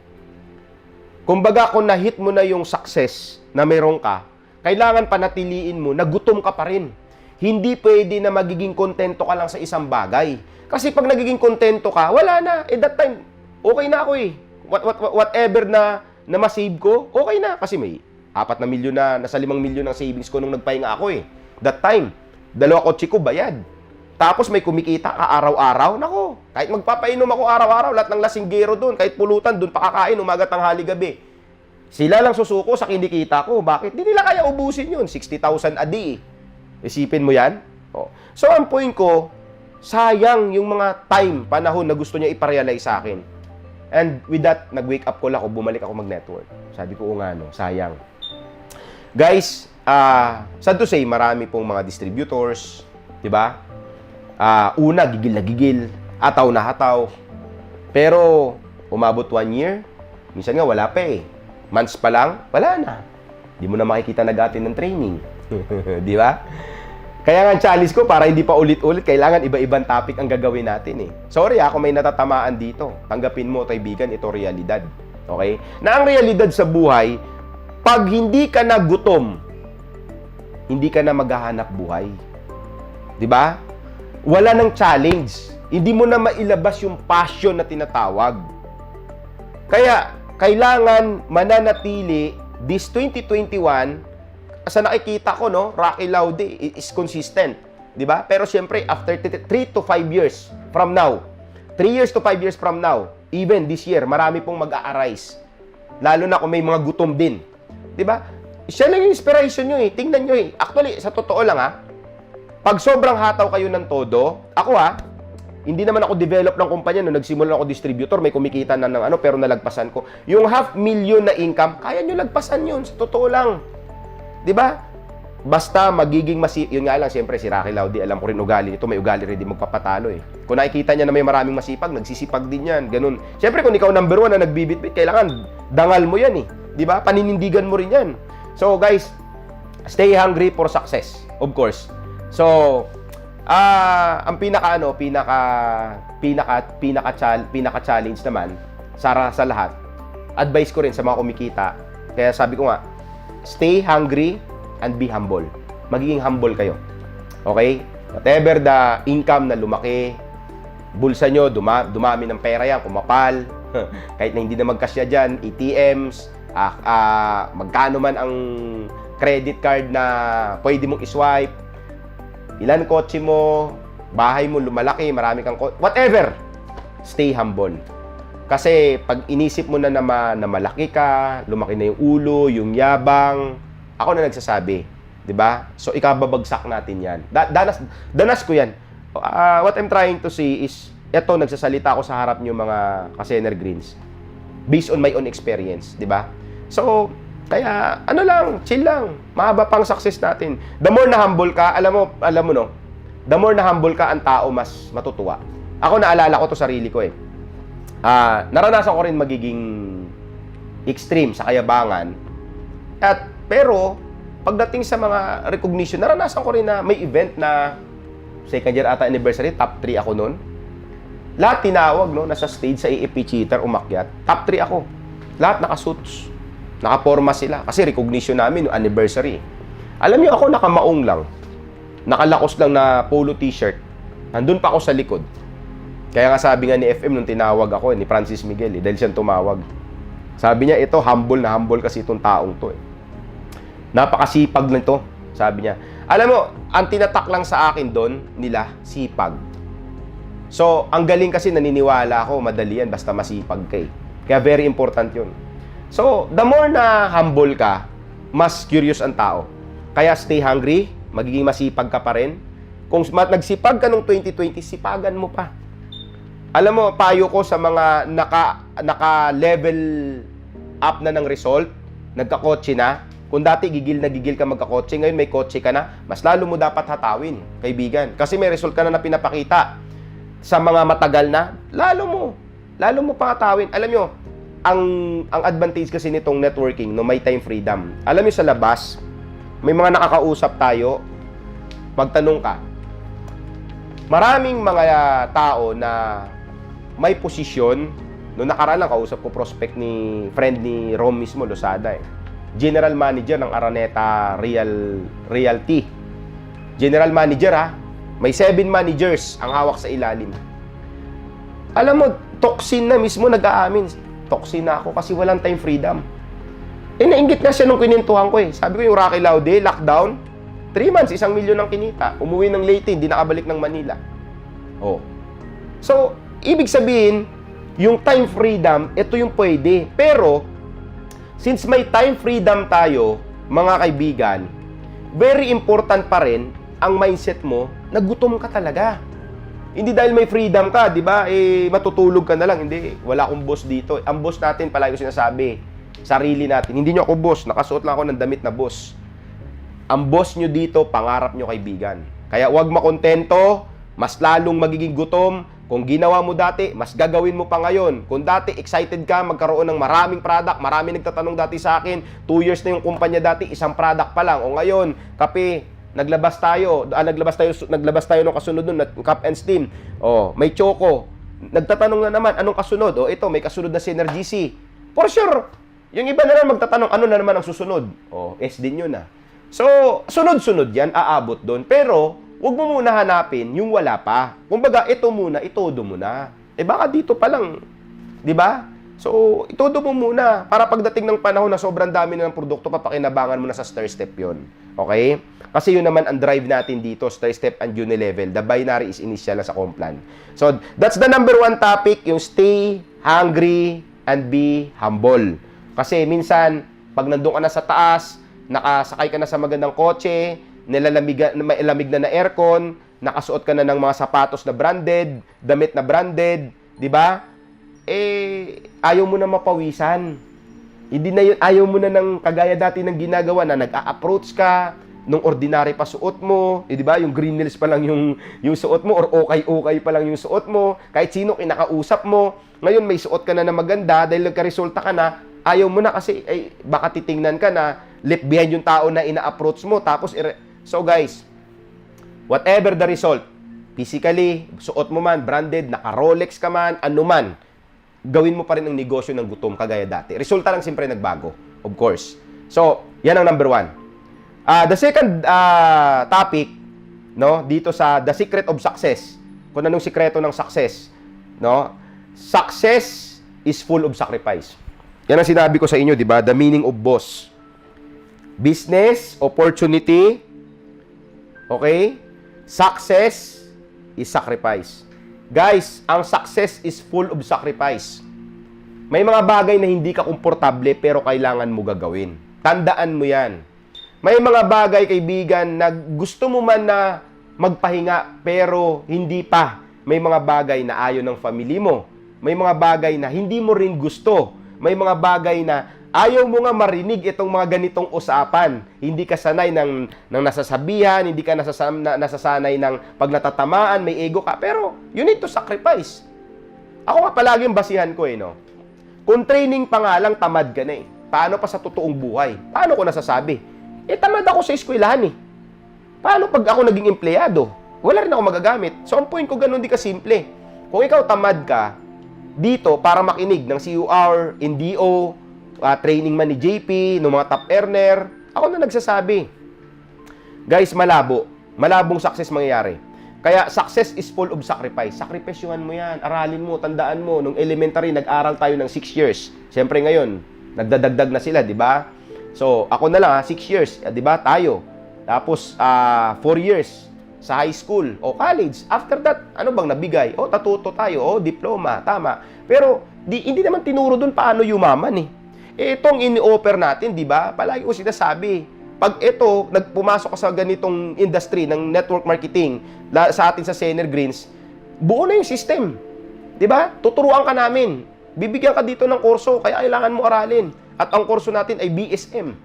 Kumbaga, kung na-hit mo na yung success na meron ka, kailangan panatiliin mo na gutom ka pa rin. Hindi pwede na magiging kontento ka lang sa isang bagay. Kasi pag nagiging kontento ka, wala na. That time, okay na ako Whatever na ma-save ko, okay na. Kasi may 4 na milyon nasa 5 milyon ang savings ko nung nagpahinga ako That time, 2 kotse ko bayad. Tapos may kumikita ka araw-araw. Nako, kahit magpapainom ako araw-araw, lahat ng lasinggero doon, kahit pulutan doon, pakakain, umaga, tanghali, gabi. Sila lang susuko sa kinikita ko. Bakit? Di nila kaya ubusin yun. 60,000 a day. Isipin mo yan? So, ang point ko, sayang yung mga panahon na gusto niya iparealize sa akin. And with that, nag-wake up call ako, bumalik ako mag-network. Sabi ko, sayang. Guys, sad to say, marami pong mga distributors, di ba? Una, gigil na gigil, hataw na hataw. Pero, umabot 1 year, minsan nga wala pa Months pa lang, wala na. Di mo na makikita nag-attend ng training. Di ba? Kaya nga challenge ko, para hindi pa ulit-ulit, kailangan iba-ibang topic ang gagawin natin Sorry kung may natatamaan dito. Tanggapin mo, kaibigan, ito realidad. Okay? Na ang realidad sa buhay, pag hindi ka na gutom, hindi ka na maghahanap buhay. Di ba? Wala nang challenge. Hindi mo na mailabas yung passion na tinatawag. Kaya, kailangan mananatili this 2021, sa nakikita ko, Rocky Laude is consistent. Di ba? Pero siyempre, after 3 to 5 years from now, 3 years to 5 years from now, even this year, marami pong mag-a-arise. Lalo na kung may mga gutom din. Di ba? Siya lang yung inspiration nyo Tingnan nyo Actually, sa totoo lang pag sobrang hataw kayo ng todo, ako hindi naman ako develop ng kumpanya. Nung nagsimula ako distributor, may kumikita na ng pero nalagpasan ko. Yung 500,000 na income, kaya nyo lagpasan yun. Sa totoo lang. Di ba? Basta magiging yun nga lang, siyempre, si Rocky Laude, alam ko rin ugali nito, may ugali rin din magpapatalo Kung nakikita niya na may maraming masipag, nagsisipag din yan, ganun. Siyempre, kung ikaw number 1 na nagbibitbit, kailangan dangal mo yan Di ba? Paninindigan mo rin yan. So, guys, stay hungry for success, of course. So, ang pinaka-challenge naman sa lahat, advice ko rin sa mga kumikita. Kaya sabi ko nga, stay hungry and be humble. Magiging humble kayo. Okay? Whatever the income na lumaki, bulsa nyo, dumami ng pera yan, kumapal, kahit na hindi na magkasya dyan, ATMs, magkano man ang credit card na pwede mong iswipe, ilan kotse mo, bahay mo lumalaki, marami kang whatever, stay humble. Kasi pag inisip mo na malaki ka, lumaki na yung ulo, yung yabang, ako na nagsasabi, 'di ba? So ikababagsak natin 'yan. Danas ko 'yan. What I'm trying to say is, eto, nagsasalita ako sa harap niyo mga ka-Sener Greens based on my own experience, 'di ba? So Kaya, ano lang, chill lang. Mahaba pang success natin. The more na humble ka, alam mo no, the more na humble ka, ang tao mas matutuwa. Ako, naalala ko to sarili ko eh. Naranasan ko rin magiging extreme sa kayabangan. Pero, pagdating sa mga recognition, naranasan ko rin na may event na second year ata anniversary, top 3 ako noon. Lahat tinawag, no, nasa stage sa AFP Cheater, umakyat. Top 3 ako. Lahat nakasuits. Nakaporma sila. Kasi recognition namin, no, anniversary. Alam niyo, ako nakamaong lang. Nakalakos lang na polo t-shirt. Nandun pa ako sa likod. Kaya nga sabi nga ni FM nung tinawag ako, ni Francis Miguel, dahil siyang tumawag. Sabi niya, ito, humble na humble kasi itong taong to. Napakasipag na ito, sabi niya. Alam mo, ang tinatak lang sa akin doon, nila, sipag. So, ang galing kasi naniniwala ako, madali yan, basta masipag ka eh. Kaya very important yun. So, the more na humble ka, mas curious ang tao. Kaya stay hungry, magiging masipag ka pa rin. Kung nagsipag ka nung 2020, sipagan mo pa. Alam mo, payo ko sa mga naka-level up na ng result, nagkakotse na, kung dati gigil na gigil ka magkakotse, ngayon may kotse ka na, mas lalo mo dapat hatawin, kaibigan. Kasi may result ka na pinapakita. Sa mga matagal na, lalo mo pang hatawin. Alam nyo, ang advantage kasi nitong networking, no, may time freedom. Alam nyo sa labas, may mga nakakausap tayo, magtanong ka. Maraming mga tao na may posisyon, no, nakaraan lang kausap ko prospect ni friend ni Rom mismo, Losada eh. General Manager ng Araneta Realty. General Manager ha, may 7 managers ang hawak sa ilalim. Alam mo, toxin na mismo nag-aamin. Toxin na ako kasi walang time freedom. Nainggit nga siya nung kinintuhan ko eh. Sabi ko yung Rocky Laude, lockdown, 3 months, 1 milyon ang kinita. Umuwi ng Leyte, hindi nakabalik ng Manila. Oh. So, ibig sabihin, yung time freedom, ito yung pwede. Pero, since may time freedom tayo, mga kaibigan, very important pa rin ang mindset mo na gutom ka talaga. Hindi dahil may freedom ka, di ba? Matutulog ka na lang. Hindi, wala akong boss dito. Ang boss natin, palagi ko sinasabi, sarili natin. Hindi nyo ako boss, nakasuot lang ako ng damit na boss. Ang boss nyo dito, pangarap nyo kaibigan. Kaya huwag makontento, mas lalong magiging gutom. Kung ginawa mo dati, mas gagawin mo pa ngayon. Kung dati excited ka magkaroon ng maraming product, marami nagtatanong dati sa akin, 2 years na yung kumpanya dati, 1 product pa lang. O ngayon, kape, naglabas tayo ng kasunod nun, Cup and Steam. Oh, may Choco. Nagtatanong na naman, anong kasunod? Oh, ito, may kasunod na Synergy C. For sure, yung iba na lang magtatanong, ano na naman ang susunod? Oh, SD nyo na. So, sunod-sunod yan, aabot doon. Pero, huwag mo muna hanapin yung wala pa. Kumbaga, ito muna, itodo mo na. Baka dito pa lang. Di ba? So, itodo mo muna. Para pagdating ng panahon na sobrang dami na ng produkto, papakinabangan mo na sa stair step yon. Okay? Kasi yun naman ang drive natin dito, stair step and unilevel. The binary is initial sa Complan. So, that's the number 1 topic, yung stay hungry and be humble. Kasi minsan, pag nandun ka na sa taas, nakasakay ka na sa magandang kotse, may lamig na aircon, nakasuot ka na ng mga sapatos na branded, damit na branded, di ba? Ayaw mo na mapawisan. Hindi na yun, ayaw mo na ng kagaya dati ng ginagawa na nag-a-approach ka, nung ordinary pa suot mo, di ba? Yung green nails pa lang yung suot mo or okay pa lang yung suot mo, kahit sino kinakausap mo. Ngayon may suot ka na maganda dahil nagka-resulta ka na, ayaw mo na kasi baka titingnan ka na left behind yung tao na ina-approach mo. Tapos, so guys, whatever the result, physically, suot mo man, branded, naka-Rolex ka man, ano man, gawin mo pa rin ang negosyo ng gutom kagaya dati. Resulta lang siyempre nagbago, of course. So, yan ang number 1. The second topic, no, dito sa The Secret of Success. Kung anong sikreto ng success, no? Success is full of sacrifice. Yan ang sinabi ko sa inyo, di ba? The meaning of boss. Business, opportunity, okay? Success is sacrifice. Guys, ang success is full of sacrifice. May mga bagay na hindi ka komportable pero kailangan mo gagawin. Tandaan mo yan. May mga bagay, kaibigan, na gusto mo man na magpahinga pero hindi pa. May mga bagay na ayaw ng family mo. May mga bagay na hindi mo rin gusto. May mga bagay na Ayaw mo nga marinig itong mga ganitong usapan. Hindi ka sanay ng nasasabihan, hindi ka nasasanay ng pag natatamaan, may ego ka. Pero, you need to sacrifice. Ako nga palaging basihan ko no? Kung training pa nga lang, tamad ka na Paano pa sa totoong buhay? Paano ko nasasabi? Tamad ako sa eskwelahan Paano pag ako naging empleyado? Wala rin ako magagamit. So, ang point ko ganun di ka simple. Kung ikaw tamad ka, dito para makinig ng CUR, NDO, training man ni JP, ng mga top earner, ako na nagsasabi. Guys, malabong success mangyayari. Kaya success is full of sacrifice. Sakripisyuhan mo yan, aralin mo, tandaan mo. Nung elementary, nag-aral tayo ng 6 years. Siyempre ngayon, nagdadagdag na sila, di ba? So, ako na lang 6 years, di ba? Tayo. Tapos, 4 years sa high school o college. After that, ano bang nabigay? Tatuto tayo. Diploma. Tama. Pero, hindi naman tinuro dun paano yumaman Itong ini-offer natin, di ba? Palagi ko sinasabi, pag nagpumasok ka sa ganitong industry ng network marketing sa atin sa Senior Greens, buo na yung system. Di ba? Tuturuan ka namin. Bibigyan ka dito ng kurso, kaya kailangan mo aralin. At ang kurso natin ay BSM.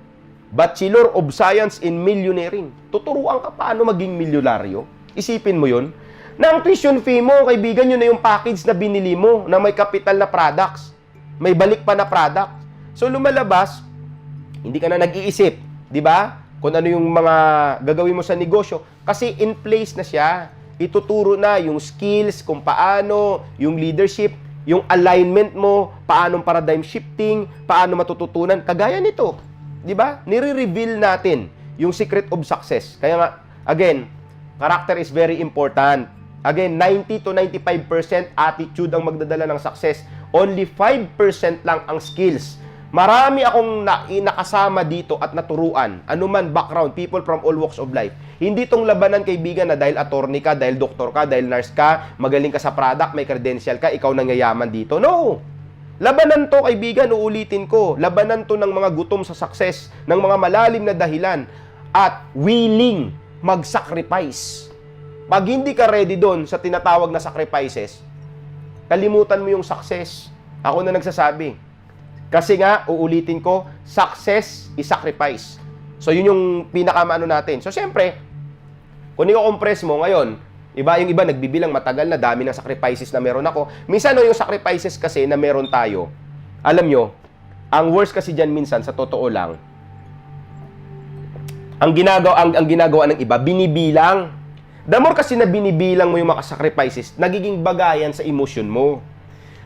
Bachelor of Science in Millionairing. Tuturuan ka paano maging milyonaryo. Isipin mo yun. Na ang tuition fee mo, kaibigan, yun na yung package na binili mo na may capital na products. May balik pa na product. So, lumalabas, hindi ka na nag-iisip. Di ba? Kung ano yung mga gagawin mo sa negosyo. Kasi in place na siya. Ituturo na yung skills, kung paano, yung leadership, yung alignment mo, paanong paradigm shifting, paano matututunan. Kagaya nito. Di ba? Nire-reveal natin yung secret of success. Kaya nga, again, character is very important. Again, 90 to 95% attitude ang magdadala ng success. Only 5% lang ang skills. Marami akong nakasama dito at naturuan. Anuman background, people from all walks of life. Hindi itong labanan, kaibigan, na dahil attorney ka, dahil doktor ka, dahil nurse ka, magaling ka sa product, may credential ka, ikaw nangyayaman dito. No! Labanan to, kaibigan, uulitin ko. Labanan to ng mga gutom sa success, ng mga malalim na dahilan, at willing mag-sacrifice. Pag hindi ka ready doon sa tinatawag na sacrifices, kalimutan mo yung success. Ako na nagsasabi. Kasi nga, uulitin ko, success is sacrifice. So, yun yung pinakamaano natin. So, siyempre, kung i-compress mo ngayon, yung iba nagbibilang matagal na, dami ng sacrifices na meron ako. Minsan, yung sacrifices kasi na meron tayo, alam nyo, ang worst kasi dyan minsan, sa totoo lang, ang ginagawa ng iba, binibilang. The more kasi na binibilang mo yung mga sacrifices, nagiging bagayan sa emosyon mo.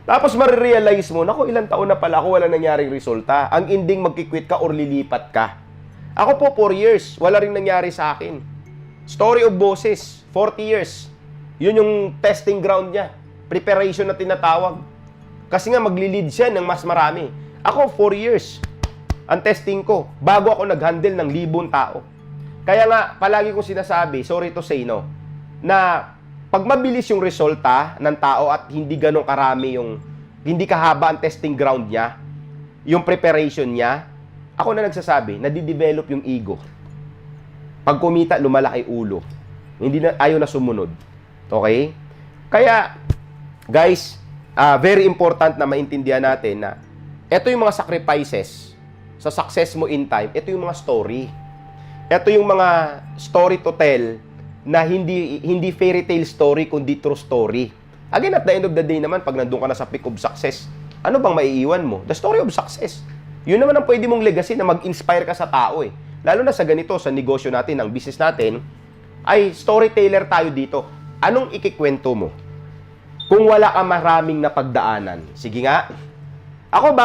Tapos marirealize mo, naku, ilang taon na pala ako, wala nangyaring resulta. Ang ending, magkikwit ka or lilipat ka. Ako po, 4 years, wala rin nangyari sa akin. Story of bosses, 40 years. Yun yung testing ground niya. Preparation na tinatawag. Kasi nga, magli-lead siya ng mas marami. Ako, 4 years. Ang testing ko, bago ako nag-handle ng 1,000 tao. Kaya nga, palagi kong sinasabi, sorry to say no, na pag mabilis yung resulta ng tao at hindi ganong karami hindi kahaba ang testing ground niya, yung preparation niya, ako na nagsasabi, nadidevelop yung ego. Pag kumita, lumalaki ulo. Ayaw na sumunod. Okay? Kaya, guys, very important na maintindihan natin na ito yung mga sacrifices sa success mo in time, ito yung mga story. Ito yung mga story to tell na hindi fairy tale story, kundi true story. Again, at the end of the day naman, pag nandun ka na sa peak of success, ano bang maiiwan mo? The story of success. Yun naman ang pwede mong legacy na mag-inspire ka sa tao Lalo na sa ganito, sa negosyo natin, ang business natin, ay storyteller tayo dito. Anong ikikwento mo? Kung wala ka maraming napagdaanan. Sige nga. Ako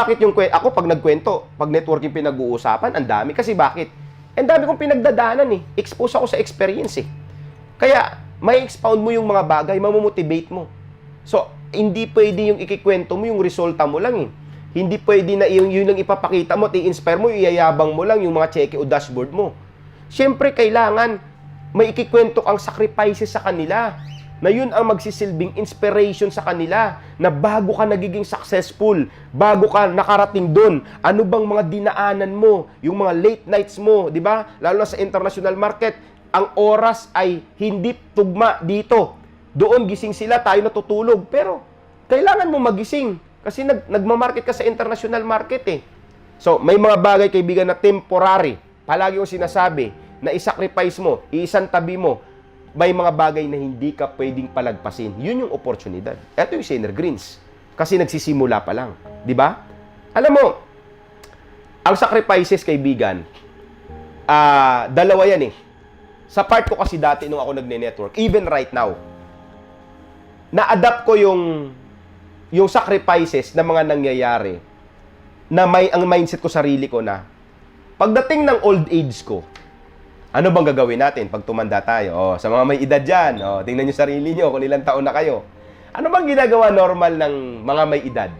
pag nagkwento, pag networking pinag-uusapan, ang dami. Kasi bakit? Ang dami kong pinagdadaanan Expose ako sa experience Kaya, may expound mo yung mga bagay, mamomotivate mo. So, hindi pwede yung ikikwento mo, yung resulta mo lang Hindi pwede na yun lang ipapakita mo, i-inspire mo, iyayabang mo lang yung mga cheque o dashboard mo. Siyempre, kailangan may ikikwento kang sacrifices sa kanila na yun ang magsisilbing inspiration sa kanila na bago ka nagiging successful, bago ka nakarating doon, ano bang mga dinaanan mo, yung mga late nights mo, di ba? Lalo na sa international market, ang oras ay hindi tugma dito. Doon gising sila, tayo natutulog. Pero kailangan mo magising kasi nagmamarket ka sa international market So, may mga bagay, kaibigan, na temporary. Palagi kong sinasabi na isacrifice mo, iisantabi mo, may mga bagay na hindi ka pwedeng palagpasin. Yun yung oportunidad. Ito yung Sinner Greens. Kasi nagsisimula pa lang. Di ba? Alam mo, ang sacrifices, kaibigan, dalawa yan eh. Sa part ko kasi dati nung ako nagne-network, even right now, na-adapt ko yung sacrifices na mga nangyayari na ang mindset ko sarili ko na pagdating ng old age ko, ano bang gagawin natin pag tumanda tayo? Oh, sa mga may edad dyan, tingnan nyo sarili nyo kung ilang taon na kayo. Ano bang ginagawa normal ng mga may edad?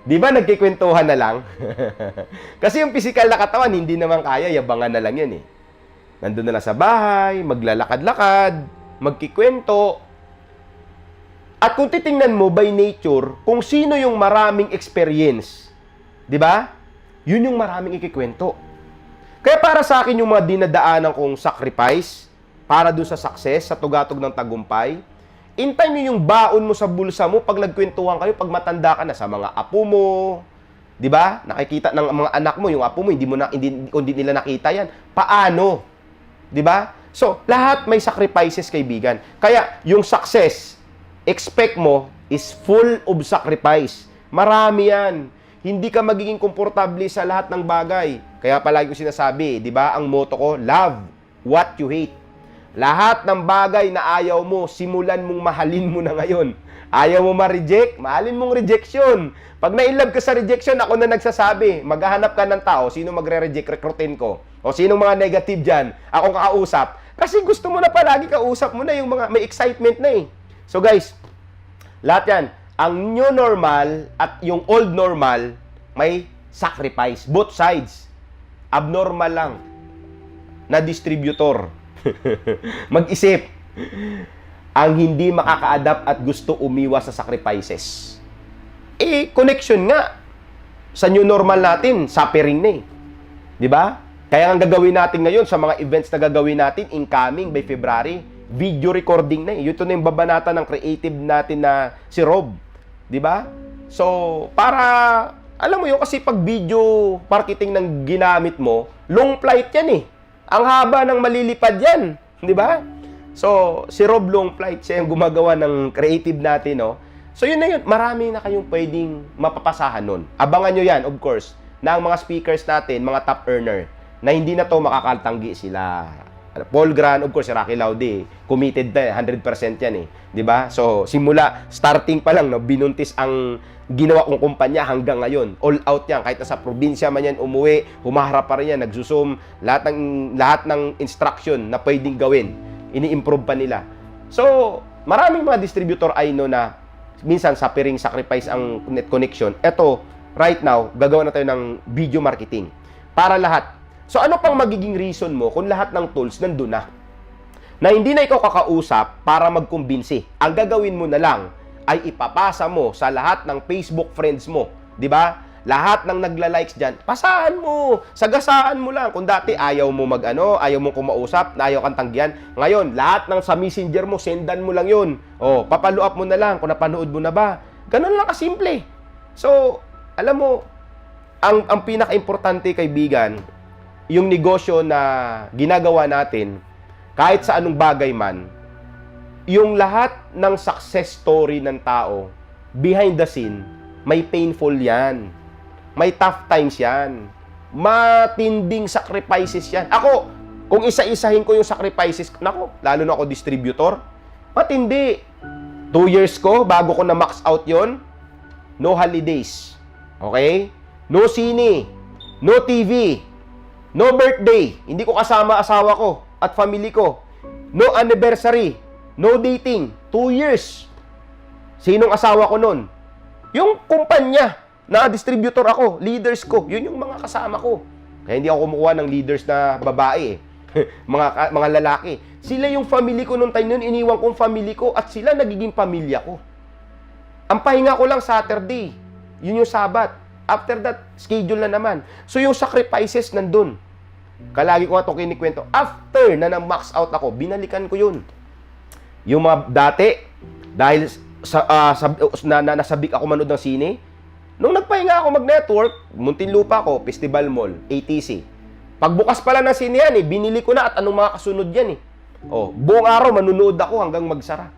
Di ba nagkikwentuhan na lang? Kasi yung physical na katawan, hindi naman kaya, yabangan na lang yan eh. Nandun na lang sa bahay, maglalakad-lakad, magkikwento. At kung titingnan mo by nature, kung sino yung maraming experience, di ba? Yun yung maraming ikikwento. Kaya para sa akin yung mga dinadaanan kong sacrifice, para dun sa success, sa tugatog ng tagumpay, intay nyo yung baon mo sa bulsa mo pag nagkwentuhan kayo, pag matanda ka na sa mga apo mo, di ba? Nakikita ng mga anak mo, yung apo mo, hindi nila nakita yan. Paano? Di ba? So, lahat may sacrifices, kaibigan. Kaya, yung success, expect mo, is full of sacrifice. Marami yan. Hindi ka magiging komportable sa lahat ng bagay. Kaya palagi ko sinasabi, di ba? Ang motto ko, love what you hate. Lahat ng bagay na ayaw mo, simulan mong mahalin mo na ngayon. Ayaw mo ma-reject, mahalin mong rejection. Pag na-inlove ka sa rejection, ako na nagsasabi, maghahanap ka ng tao, sino magre-reject, rekrutin ko. O sino mga negative dyan, akong kakausap. Kasi gusto mo na palagi kausap mo na yung mga may excitement na eh. So guys, lahat yan, ang new normal at yung old normal, may sacrifice. Both sides. Abnormal lang na distributor. Mag-isip. Ang hindi makaka-adapt at gusto umiwas sa sacrifices. Connection nga. Sa new normal natin, suffering na eh. Di ba? Kaya ang gagawin natin ngayon sa mga events na gagawin natin incoming by February, video recording na eh. Ito na yung babanata ng creative natin na si Rob. Di ba? So, para, alam mo yun, kasi pag video marketing ng ginamit mo, long flight yan eh. Ang haba ng malilipad yan. Di ba? So, si Rob Long Flight, siya yung gumagawa ng creative natin, no? So, yun na yun. Marami na kayong pwedeng mapapasahan nun. Abangan nyo yan, of course, na ang mga speakers natin, mga top earner, na hindi na to makakaltanggi sila. Paul Gran, of course, si Rocky Laude, committed na, 100% yan eh. Di ba? So, simula, starting pa lang, no, binuntis ang ginawa kong kumpanya hanggang ngayon. All out yan. Kahit nasa probinsya man yan umuwi, humaharap pa rin yan, nagsusum, lahat ng instruction na pwedeng gawin, ini-improve pa nila. So, maraming mga distributor I know na minsan suffering, sacrifice ang net connection. Ito, right now, gagawa na tayo ng video marketing. Para lahat. So, ano pang magiging reason mo kung lahat ng tools nandun na? Na hindi na ikaw kakausap para magkumbinsi. Ang gagawin mo na lang ay ipapasa mo sa lahat ng Facebook friends mo. Di ba? Lahat ng nagla-likes dyan, pasahan mo, sagasaan mo lang. Kung dati ayaw mo ayaw mo kumausap, na ayaw kang tanggihan. Ngayon, lahat ng sa messenger mo, sendan mo lang yun. O, papalo up mo na lang kung napanood mo na ba. Ganun lang kasimple. So, alam mo, ang pinaka-importante, kaibigan, yung negosyo na ginagawa natin, kahit sa anong bagay man, yung lahat ng success story ng tao, behind the scene, may painful yan. May tough times yan. Matinding sacrifices yan. Ako, kung isa-isahin ko yung sacrifices, nako, lalo na ako distributor, matindi. 2 years ko, bago ko na max out yon, no holidays. Okay? No sine. No TV. No birthday. Hindi ko kasama asawa ko at family ko. No anniversary. No dating. 2 years. Sinong asawa ko nun? Yung kumpanya na distributor ako, leaders ko, yun yung mga kasama ko. Kaya hindi ako kumukuha ng leaders na babae mga lalaki. Sila yung family ko nung time nun, iniwan kong family ko at sila nagiging pamilya ko. Ang pahinga ko lang Saturday. Yun yung Sabat. After that, schedule na naman. So yung sacrifices nandun. Kalagi ko nga ito kinikwento. After na na-max out ako, binalikan ko yun. Yung mga dati, dahil nasabik ako manood ng sine, Nung nagpahinga ako mag-network, Muntinlupa ako, Festival Mall, ATC. Pagbukas pala ng sine yan, binili ko na at anong mga kasunod yan. Buong araw, manunood ako hanggang magsara.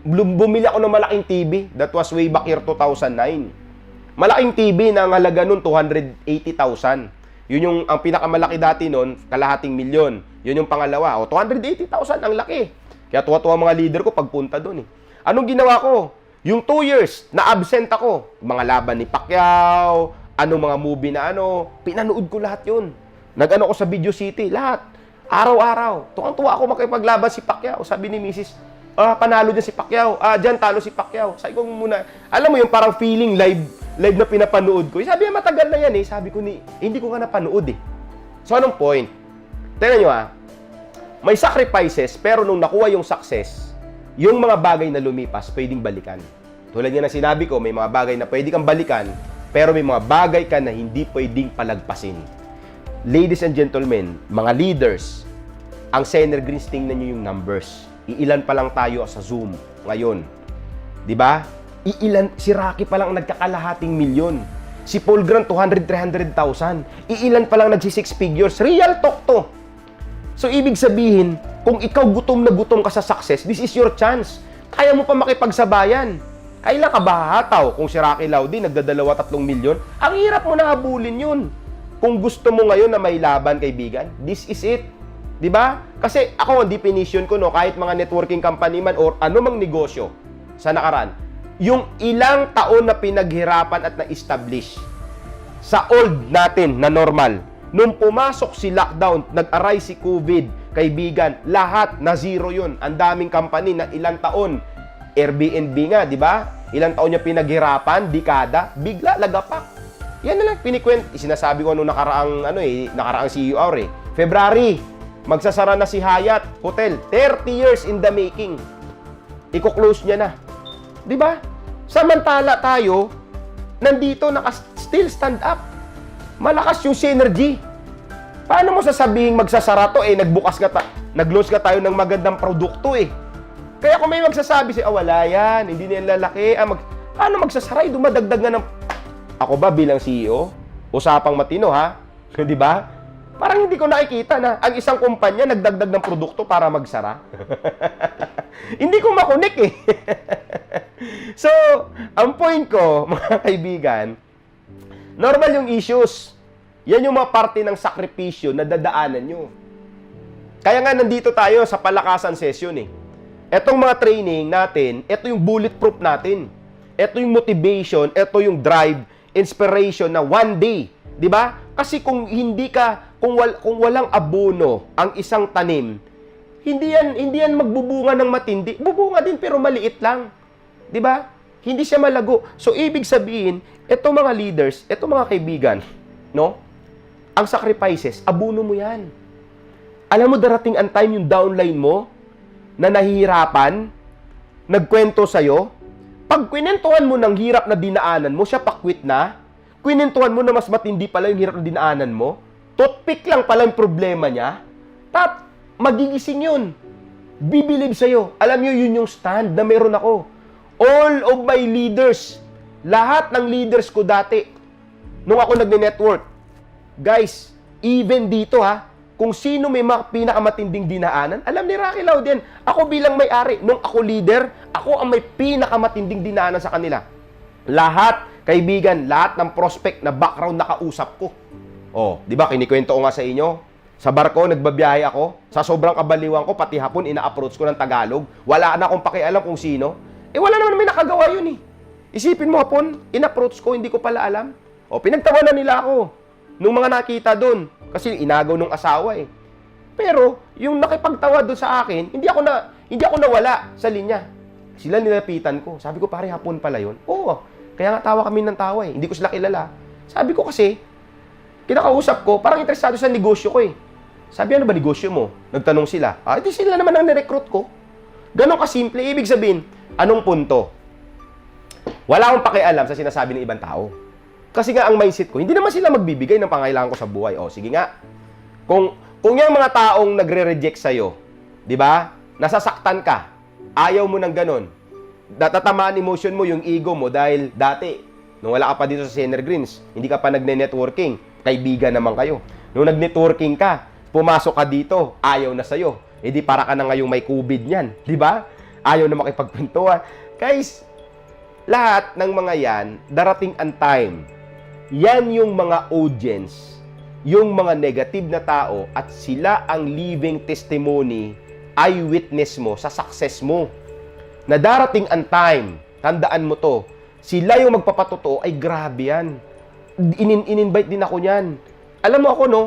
Bumili ako ng malaking TV. That was way back year 2009. Malaking TV na ang halaga nun, 280,000. Yun yung, ang pinakamalaki dati nun, kalahating milyon. Yun yung pangalawa. 280,000, ang laki. Kaya tuwa-tuwa mga leader ko pagpunta dun. Anong ginawa ko? Yung 2 years na absent ako, mga laban ni Pacquiao, mga movie na pinanood ko lahat yun. Nag-ano ko sa Video City, lahat. Araw-araw. Tuwang-tuwa ako makipaglaban si Pacquiao. Sabi ni Mrs., panalo dyan si Pacquiao. Dyan talo si Pacquiao. Sabi ko muna, alam mo yung parang feeling live na pinapanood ko. Sabi niya, matagal na yan Sabi ko, hindi ko nga napanood So, anong point? Tingnan nyo may sacrifices, pero nung nakuha yung success, yung mga bagay na lumipas, pwedeng balikan. Tulad nga na sinabi ko, may mga bagay na pwede kang balikan, pero may mga bagay ka na hindi pwedeng palagpasin. Ladies and gentlemen, mga leaders, ang Sener Greens, tingnan nyo yung numbers. Iilan pa lang tayo sa Zoom ngayon. Diba? Si Rocky pa lang nagkakalahating milyon. Si Paul Grant, 200-300,000. Iilan pa lang nagsi-6 figures. Real talk to. So, ibig sabihin, kung ikaw gutom na gutom ka sa success, this is your chance. Kaya mo pa makipagsabayan. Kailan ka ba hataw? Kung si Rocky Laudi nagdadalawa-3 milyon, ang hirap mo na habulin yun. Kung gusto mo ngayon na may laban, kaibigan, this is it. Diba? Kasi ako, ang definition ko, kahit mga networking company man or anumang negosyo sa nakaraan, yung ilang taon na pinaghirapan at na-establish sa old natin na normal, nung pumasok si lockdown, nag-arise si COVID, kaibigan, lahat na zero yun. Ang daming company na ilang taon, Airbnb nga, di ba? Ilang taon niya pinaghirapan, dekada, bigla lagapak. Yan na lang pinikwent. Sinasabi ko nung nakaraang CEO hour February, magsasara na si Hyatt Hotel. 30 years in the making. Iko-close niya na. Di ba? Samantala tayo, nandito still stand up. Malakas yung synergy. Paano mo sasabihing magsasara to nag-launch ka tayo ng magandang produkto Kaya kung may magsasabi wala yan, hindi na yan lalaki. Paano magsasara? Dumadagdag na ng... Ako ba bilang CEO? Usapang matino Di ba? Parang hindi ko nakikita na ang isang kumpanya nagdagdag ng produkto para magsara. Hindi ko makunik So, ang point ko, mga kaibigan, normal yung issues. Yan yung mga parte ng sakripisyo na dadaanan nyo. Kaya nga nandito tayo sa palakasan session Etong mga training natin, ito yung bulletproof natin. Ito yung motivation, ito yung drive, inspiration na one day. Di ba? Kasi kung walang abono ang isang tanim, hindi yan magbubunga ng matindi. Bubunga din pero maliit lang. Di ba? Hindi siya malago. So, ibig sabihin, etong mga leaders, etong mga kaibigan, ang sacrifices, abono mo yan. Alam mo, darating ang time yung downline mo, na nahihirapan, nagkwento sa'yo, pag kwinentuhan mo ng hirap na dinaanan mo, siya pakwit na, kwinentuhan mo na mas matindi pala yung hirap na dinaanan mo, toothpick lang pala yung problema niya, magigising yun. Bibilib sa'yo. Alam nyo, yun yung stand na meron ako. All of my leaders, lahat ng leaders ko dati, nung ako nagne-network, guys, even dito kung sino may pinakamatinding dinaanan, alam ni Rocky Laudi yan. Ako bilang may-ari, nung ako leader, ako ang may pinakamatinding dinaanan sa kanila. Lahat, kaibigan, lahat ng prospect na background nakausap ko. Di ba, kinikwento ko nga sa inyo, sa barko, nagbabiyahe ako, sa sobrang kabaliwan ko, pati hapon, ina-approach ko ng Tagalog. Wala na akong pakialam kung sino. Wala naman may nakagawa yun Isipin mo hapon, in-approach ko, hindi ko pala alam. Pinagtawanan nila ako. Nung mga nakita doon, kasi inagaw ng asawa Pero, yung nakipagtawa doon sa akin, hindi ako nawala sa linya. Sila nilapitan ko. Sabi ko, pare, hapon pala yun. Oo, kaya nga tawa kami ng tawa Hindi ko sila kilala. Sabi ko kasi, kinakausap ko, parang interesado sa negosyo ko Sabi, ano ba negosyo mo? Nagtanong sila. Di sila naman ang nirecruit ko. Ganon kasimple. Ibig sabihin, anong punto? Wala akong pakialam sa sinasabi ng ibang tao. Kasi nga ang mindset ko, hindi naman sila magbibigay ng pangailangan ko sa buhay. Sige nga. Kung yung mga taong nagre-reject sa'yo, di ba? Nasasaktan ka. Ayaw mo ng ganon. Natatamaan emotion mo yung ego mo dahil dati, Nung wala ka pa dito sa Senior Greens, hindi ka pa nagne-networking, kaibigan naman kayo. Nung nag-networking ka, pumasok ka dito, ayaw na sa'yo. E di para ka na ngayong may COVID niyan. Di ba? Ayaw na makipagpintuan. Guys, lahat ng mga yan, darating ang time. Yan yung mga audience, yung mga negative na tao, at sila ang living testimony, eyewitness mo sa success mo. Na darating ang time, tandaan mo to, sila yung magpapatotoo, ay grabe yan. In-invite din ako niyan. Alam mo ako, no?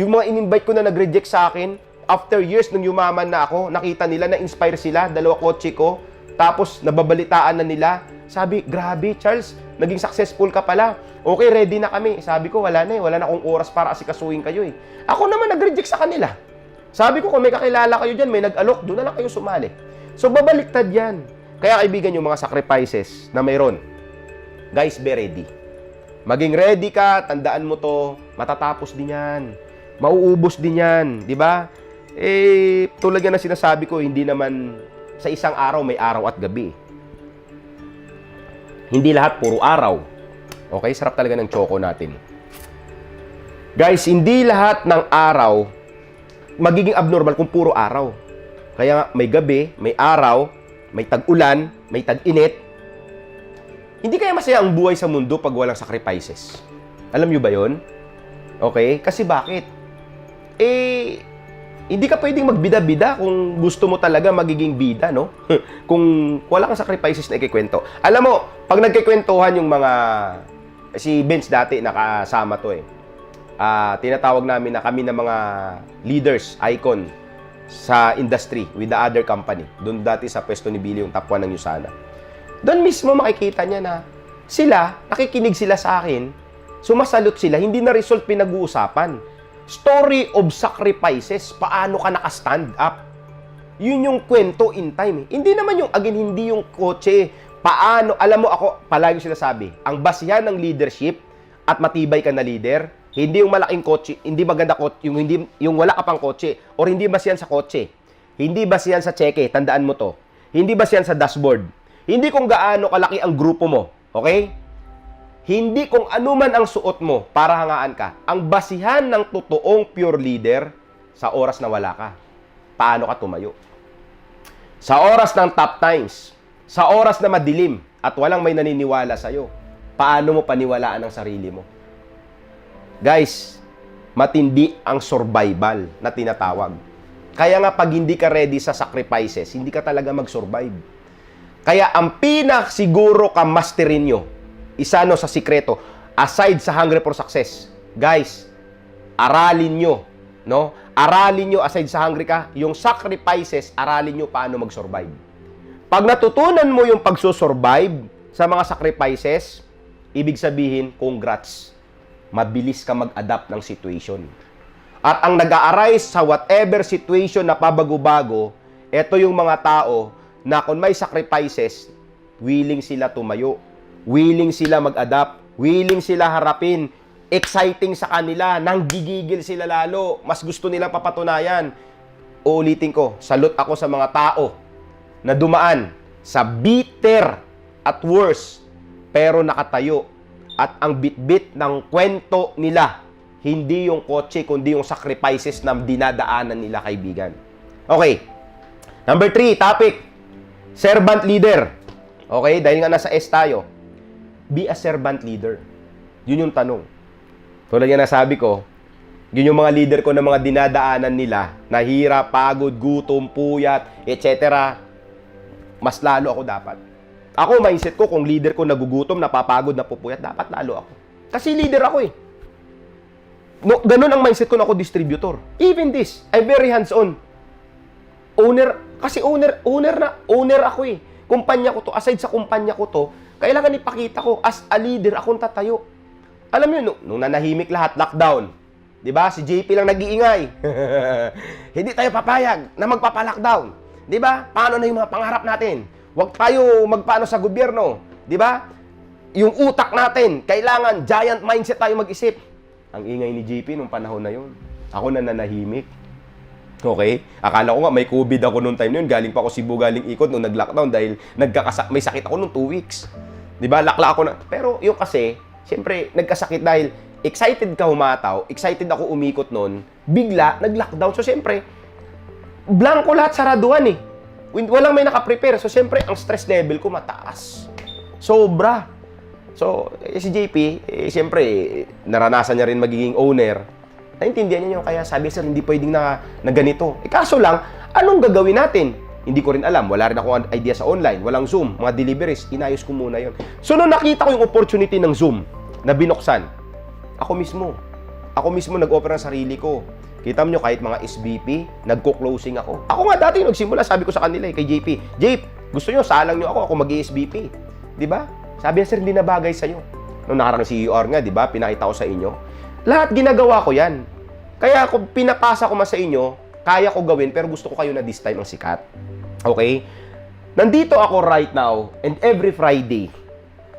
Yung mga in-invite ko na nag-reject sa akin, after years, nung yumaman na ako, nakita nila, na-inspire sila, 2 kotse ko, tapos nababalitaan na nila. Sabi, grabe, Charles, naging successful ka pala. Okay, ready na kami. Sabi ko, wala na eh. Wala na akong oras para asikasuhin kayo eh. Ako naman nag-reject sa kanila. Sabi ko, kung may kakilala kayo dyan, may nag-alok, doon na lang kayo sumali. So, babaliktad yan. Kaya kaibigan yung mga sacrifices na mayroon. Guys, be ready. Maging ready ka, tandaan mo to, matatapos din yan. Mauubos din yan, di ba? Eh, tulad yan na sinasabi ko, hindi naman sa isang araw may araw at gabi. Hindi lahat puro araw. Okay, sarap talaga ng choco natin. Guys, hindi lahat ng araw magiging abnormal kung puro araw. Kaya may gabi, may araw, may tag-ulan, may tag-init. Hindi kaya masaya ang buhay sa mundo pag walang sacrifices. Alam nyo ba yon? Okay? Kasi bakit? Eh, hindi ka pwedeng magbida-bida kung gusto mo talaga magiging bida, no? Kung wala kang sacrifices na ikikwento. Alam mo, pag nagkikwentuhan yung mga... Si Vince dati, nakasama to eh. Tinatawag namin na kami na mga leaders, icon sa industry with the other company. Doon dati sa pwesto ni Billy, yung top 1 ng Yusana. Doon mismo makikita niya na sila, nakikinig sila sa akin, sumasalute sila, hindi na result pinag-uusapan. Story of sacrifices, paano ka naka-stand up. Yun yung kwento in time. Hindi naman yung, again, hindi yung kotse. Paano, alam mo ako, palagi sinasabi, ang basihan ng leadership at matibay ka na leader, hindi yung malaking kotse, hindi maganda kotse, yung wala ka pang kotse, or hindi basihan sa kotse. Hindi basihan sa cheque, tandaan mo to. Hindi basihan sa dashboard. Hindi kung gaano kalaki ang grupo mo, okay? Hindi kung ano man ang suot mo para hangaan ka. Ang basihan ng totoong pure leader sa oras na wala ka. Paano ka tumayo? Sa oras ng top times, sa oras na madilim at walang may naniniwala sa'yo, paano mo paniwalaan ang sarili mo? Guys, matindi ang survival na tinatawag. Kaya nga pag hindi ka ready sa sacrifices, hindi ka talaga mag-survive. Kaya ang siguro ka masterin nyo, isa no sa sikreto, aside sa hunger for success, guys, aralin nyo, no? Aralin nyo aside sa hungry ka, yung sacrifices, aralin nyo paano mag-survive. Pag natutunan mo yung pagsusurvive sa mga sacrifices, ibig sabihin, congrats. Mabilis ka mag-adapt ng situation. At ang nag-a-arise sa whatever situation na pabago-bago, ito yung mga tao na kung may sacrifices, willing sila tumayo, willing sila mag-adapt, willing sila harapin, exciting sa kanila, nanggigigil sila lalo, mas gusto nila papatunayan. Uulitin ko, salute ako sa mga tao na dumaan sa bitter at worse, pero nakatayo. At ang bit-bit ng kwento nila, hindi yung kotse, kundi yung sacrifices na dinadaanan nila, kaibigan. Okay. Number 3, topic. Servant leader. Okay, dahil nga nasa S tayo. Be a servant leader. Yun yung tanong. Tulad nga nasabi ko, yun yung mga leader ko na mga dinadaanan nila, nahirap, pagod, gutom, puyat, etc. Mas lalo ako dapat. Ako, mindset ko, kung leader ko nagugutom, napapagod, napupuyat, dapat lalo ako. Kasi leader ako eh. No, ganun ang mindset ko na ako distributor. Even this, I'm very hands-on. Owner ako eh. Kumpanya ko to, aside sa kumpanya ko to, kailangan ipakita ko, as a leader, akong tatayo. Alam niyo, nung nanahimik lahat, lockdown, di ba? Si JP lang nag-iingay. Hindi tayo papayag na magpapa-lockdown. Di ba? Paano na yung mga pangarap natin? Huwag tayo magpaano sa gobyerno. Di ba? Yung utak natin, kailangan giant mindset tayo mag-isip. Ang ingay ni JP nung panahon na yun. Ako na nanahimik. Okay? Akala ko nga may COVID ako noong time na yun. Galing pa ako Cebu, galing ikot nung nag-lockdown dahil may sakit ako nung 2 weeks. 'Di ba? Lakla ako na. Pero yung kasi, siyempre, nagkasakit dahil excited ka humataw, excited ako umikot noon, bigla, nag-lockdown. So, siyempre, blanco lahat saraduhan eh. Walang may nakaprepare. So, siyempre, ang stress level ko mataas. Sobra. So, si JP, siyempre, naranasan niya rin magiging owner. Naintindihan niya yung kaya sabi, sir, hindi pwedeng na ganito. Kaso lang, anong gagawin natin? Hindi ko rin alam. Wala rin ako idea sa online. Walang Zoom. Mga deliveries, inayos ko muna yon. So, nung nakita ko yung opportunity ng Zoom na binuksan, ako mismo nag-offer ng sarili ko. Kita mo nyo, kahit mga SVP, nagko-closing ako. Ako nga dati nagsimula, sabi ko sa kanila kay JP, gusto nyo, salang nyo ako mag-SVP. Diba? Sabi niya, sir, hindi na bagay sa'yo. Nung nakarang CEOR nga, diba? Pinakita ko sa inyo. Lahat ginagawa ko yan. Kaya kung pinapasa ko sa inyo, kaya ko gawin, pero gusto ko kayo na this time ang sikat. Okay? Nandito ako right now, and every Friday,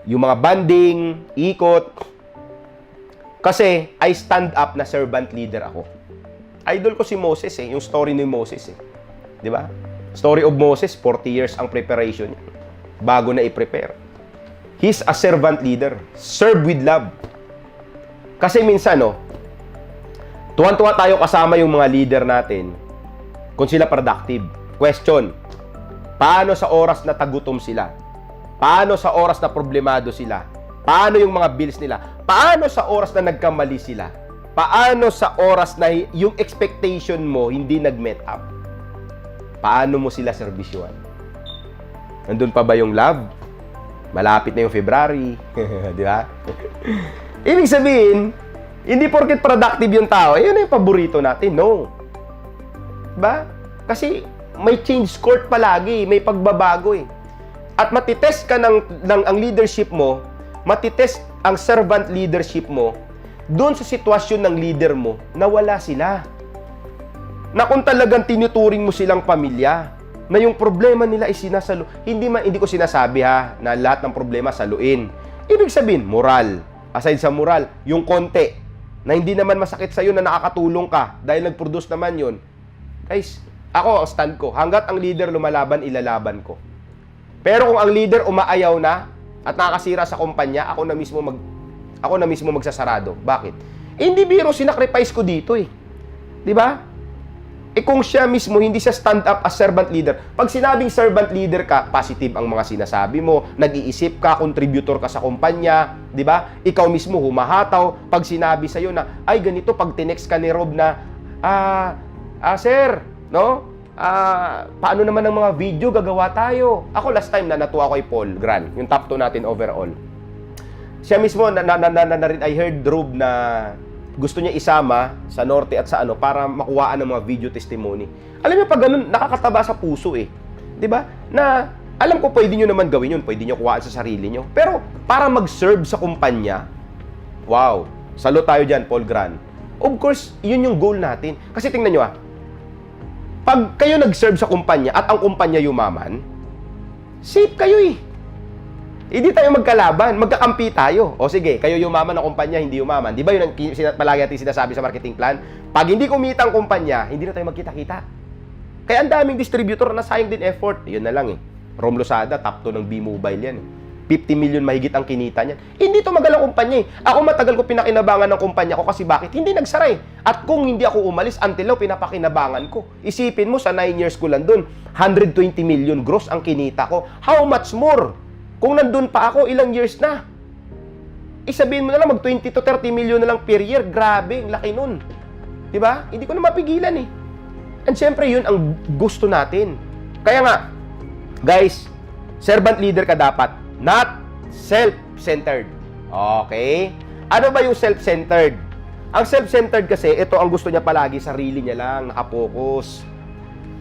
yung mga banding, ikot, kasi I stand up na servant leader ako. Idol ko si Moses yung story ni Moses Di ba? Story of Moses, 40 years ang preparation niya. Bago na i-prepare. He's a servant leader. Serve with love. Kasi minsan, tuwan-tuwa tayo kasama yung mga leader natin kung sila productive. Question, paano sa oras na tagutom sila? Paano sa oras na problemado sila? Paano yung mga bills nila? Paano sa oras na nagkamali sila? Paano sa oras na yung expectation mo hindi nag-met up? Paano mo sila servisyohan? Nandun pa ba yung love? Malapit na yung February. Di ba? Ibig sabihin, hindi porket productive yung tao, yun na yung paborito natin. No. Diba? Kasi may change court palagi, may pagbabago At matitest ka ang leadership mo, matitest ang servant leadership mo doon sa sitwasyon ng leader mo na wala sila. Na kung talagang tinuturing mo silang pamilya, na yung problema nila ay sinasalo. Hindi ko sinasabi na lahat ng problema saluin. Ibig sabihin, moral. Aside sa moral, yung konti na hindi naman masakit sa'yo na nakakatulong ka dahil nag-produce naman yun. Guys, ako ang stand ko. Hanggat ang leader lumalaban, ilalaban ko. Pero kung ang leader umaayaw na at nakakasira sa kumpanya, ako na mismo magsasarado. Bakit? Hindi biro, sinacrifice ko dito Di ba? Kung siya mismo, hindi siya stand up as servant leader. Pag sinabing servant leader ka, positive ang mga sinasabi mo, nag-iisip ka, contributor ka sa kumpanya, di ba? Ikaw mismo humahataw. Pag sinabi sa'yo na, ay ganito, pag tinext ka ni Rob na, sir, no? Paano naman ang mga video gagawa tayo? Ako last time na natuwa ko kay Paul Gran, yung top 2 natin overall. Siya mismo, I heard Rob na gusto niya isama sa norte at sa para makuhaan ng mga video testimony. Alam niyo, pag ganun, nakakataba sa puso 'Di ba? Na alam ko pwede niyo naman gawin yun, pwede niyo kuhaan sa sarili niyo. Pero para mag-serve sa kumpanya, wow, salute tayo diyan, Paul Gran. Of course, yun yung goal natin. Kasi tingnan niyo pag kayo nag-serve sa kumpanya at ang kumpanya yumaman, safe kayo Hindi tayo magkalaban, magkakampi tayo. O sige, kayo yumaman ang kumpanya, hindi yumaman. Di ba yun ang palagi natin sinasabi sa marketing plan? Pag hindi kumita ang kumpanya, hindi na tayo magkita-kita. Kaya ang daming distributor na sayang din effort. Yun na lang Rom Losada, top 2 ng B-Mobile yan 50 million mahigit ang kinita niyan. Hindi tumagal ang kumpanya Ako matagal ko pinakinabangan ng kumpanya ko kasi bakit? Hindi nagsara At kung hindi ako umalis, until now, pinapakinabangan ko. Isipin mo, sa 9 years ko lang dun, 120 million gross ang kinita ko. How much more? Kung nandun pa ako, ilang years na? Isabihin mo na lang, mag 20 to 30 million na lang per year. Grabe, ang laki nun. Diba? Hindi ko na mapigilan And syempre, yun ang gusto natin. Kaya nga, guys, servant leader ka dapat, not self-centered. Okay? Ano ba yung self-centered? Ang self-centered kasi, ito ang gusto niya palagi, sarili niya lang, nakapokus.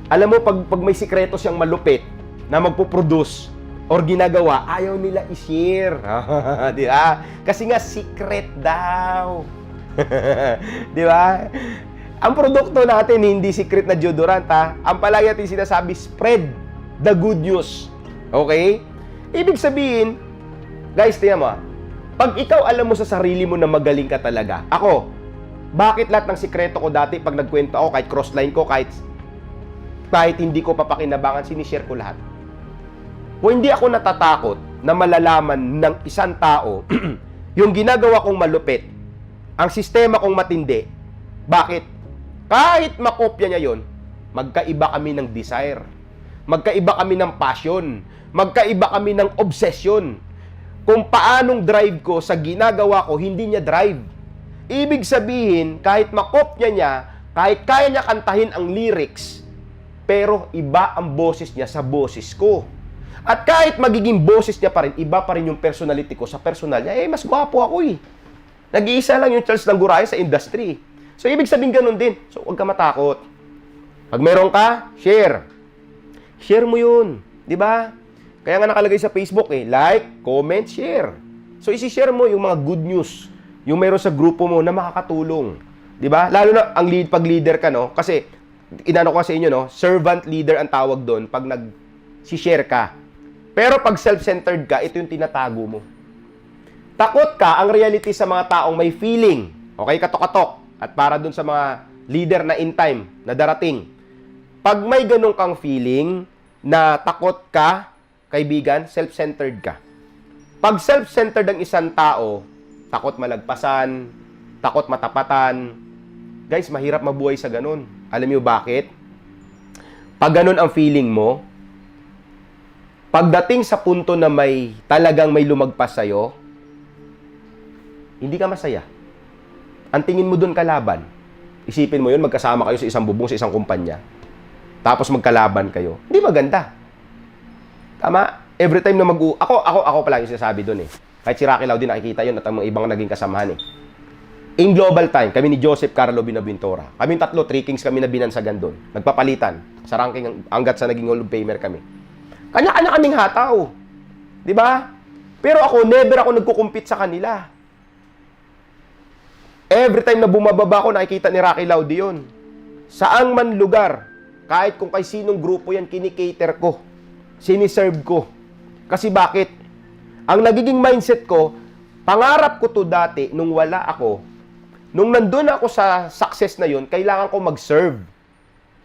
Alam mo, pag may sikreto siyang malupit na magpo-produce, or ginagawa, ayaw nila i-share. Di ba? Kasi nga, secret daw. Di ba? Ang produkto natin, hindi secret na deodorant, Ang palagi natin sinasabi, spread the good news. Okay? Ibig sabihin, guys, tingnan mo, pag ikaw alam mo sa sarili mo na magaling ka talaga, ako, bakit lahat ng sikreto ko dati, pag nagkwento ako, kahit crossline ko, kahit hindi ko papakinabangan, sinishare ko lahat. Kung hindi ako natatakot na malalaman ng isang tao yung ginagawa kong malupit, ang sistema kong matindi. Bakit? Kahit makopya niya yon, magkaiba kami ng desire. Magkaiba kami ng passion. Magkaiba kami ng obsession. Kung paanong drive ko sa ginagawa ko, hindi niya drive. Ibig sabihin, kahit makopya niya, kahit kaya niya kantahin ang lyrics, pero iba ang boses niya sa boses ko. At kahit magiging boses niya pa rin, iba pa rin yung personality ko sa personal niya. Mas gwapo ako eh. Nag-iisa lang yung Charles Langurayo sa industry. So, ibig sabihin ganun din. So, huwag ka matakot. Pag meron ka, share. Share mo yun. Di ba? Kaya nga nakalagay sa Facebook like, comment, share. So, isi-share mo yung mga good news. Yung meron sa grupo mo na makakatulong. Di ba? Lalo na ang pag leader ka, no? Kasi, inano ko sa inyo, no? Servant leader ang tawag doon pag nag-share ka. Pero pag self-centered ka, ito yung tinatago mo. Takot ka, ang reality sa mga taong may feeling. Okay, katok-katok. At para dun sa mga leader na in time, na darating. Pag may ganun kang feeling na takot ka, kaibigan, self-centered ka. Pag self-centered ang isang tao, takot malagpasan, takot matapatan. Guys, mahirap mabuhay sa ganun. Alam niyo bakit? Pag ganun ang feeling mo, pagdating sa punto na talagang may lumagpas sa'yo, hindi ka masaya. Ang tingin mo dun kalaban. Isipin mo yun, magkasama kayo sa isang bubong, sa isang kumpanya. Tapos magkalaban kayo. Hindi maganda. Tama? Every time na ako pala yung sinasabi dun eh. Kahit si Rocky Lau din nakikita yun at ang mga ibang naging kasamahan eh. In global time, kami ni Joseph Carlo Binaventura. Kaming tatlo, 3 kings kami na binansagan doon. Nagpapalitan. Sa ranking hanggat sa naging Hall of Famer kami. Kanya-kanya kaming hataw. Di ba? Pero ako, never ako nagkukumpit sa kanila. Every time na bumababa ako, nakikita ni Rocky Lau yun. Saang man lugar, kahit kung kay sinong grupo yan, kinikater ko. Siniserve ko. Kasi bakit? Ang nagiging mindset ko, pangarap ko to dati nung wala ako. Nung nandun ako sa success na yun, kailangan ko mag-serve.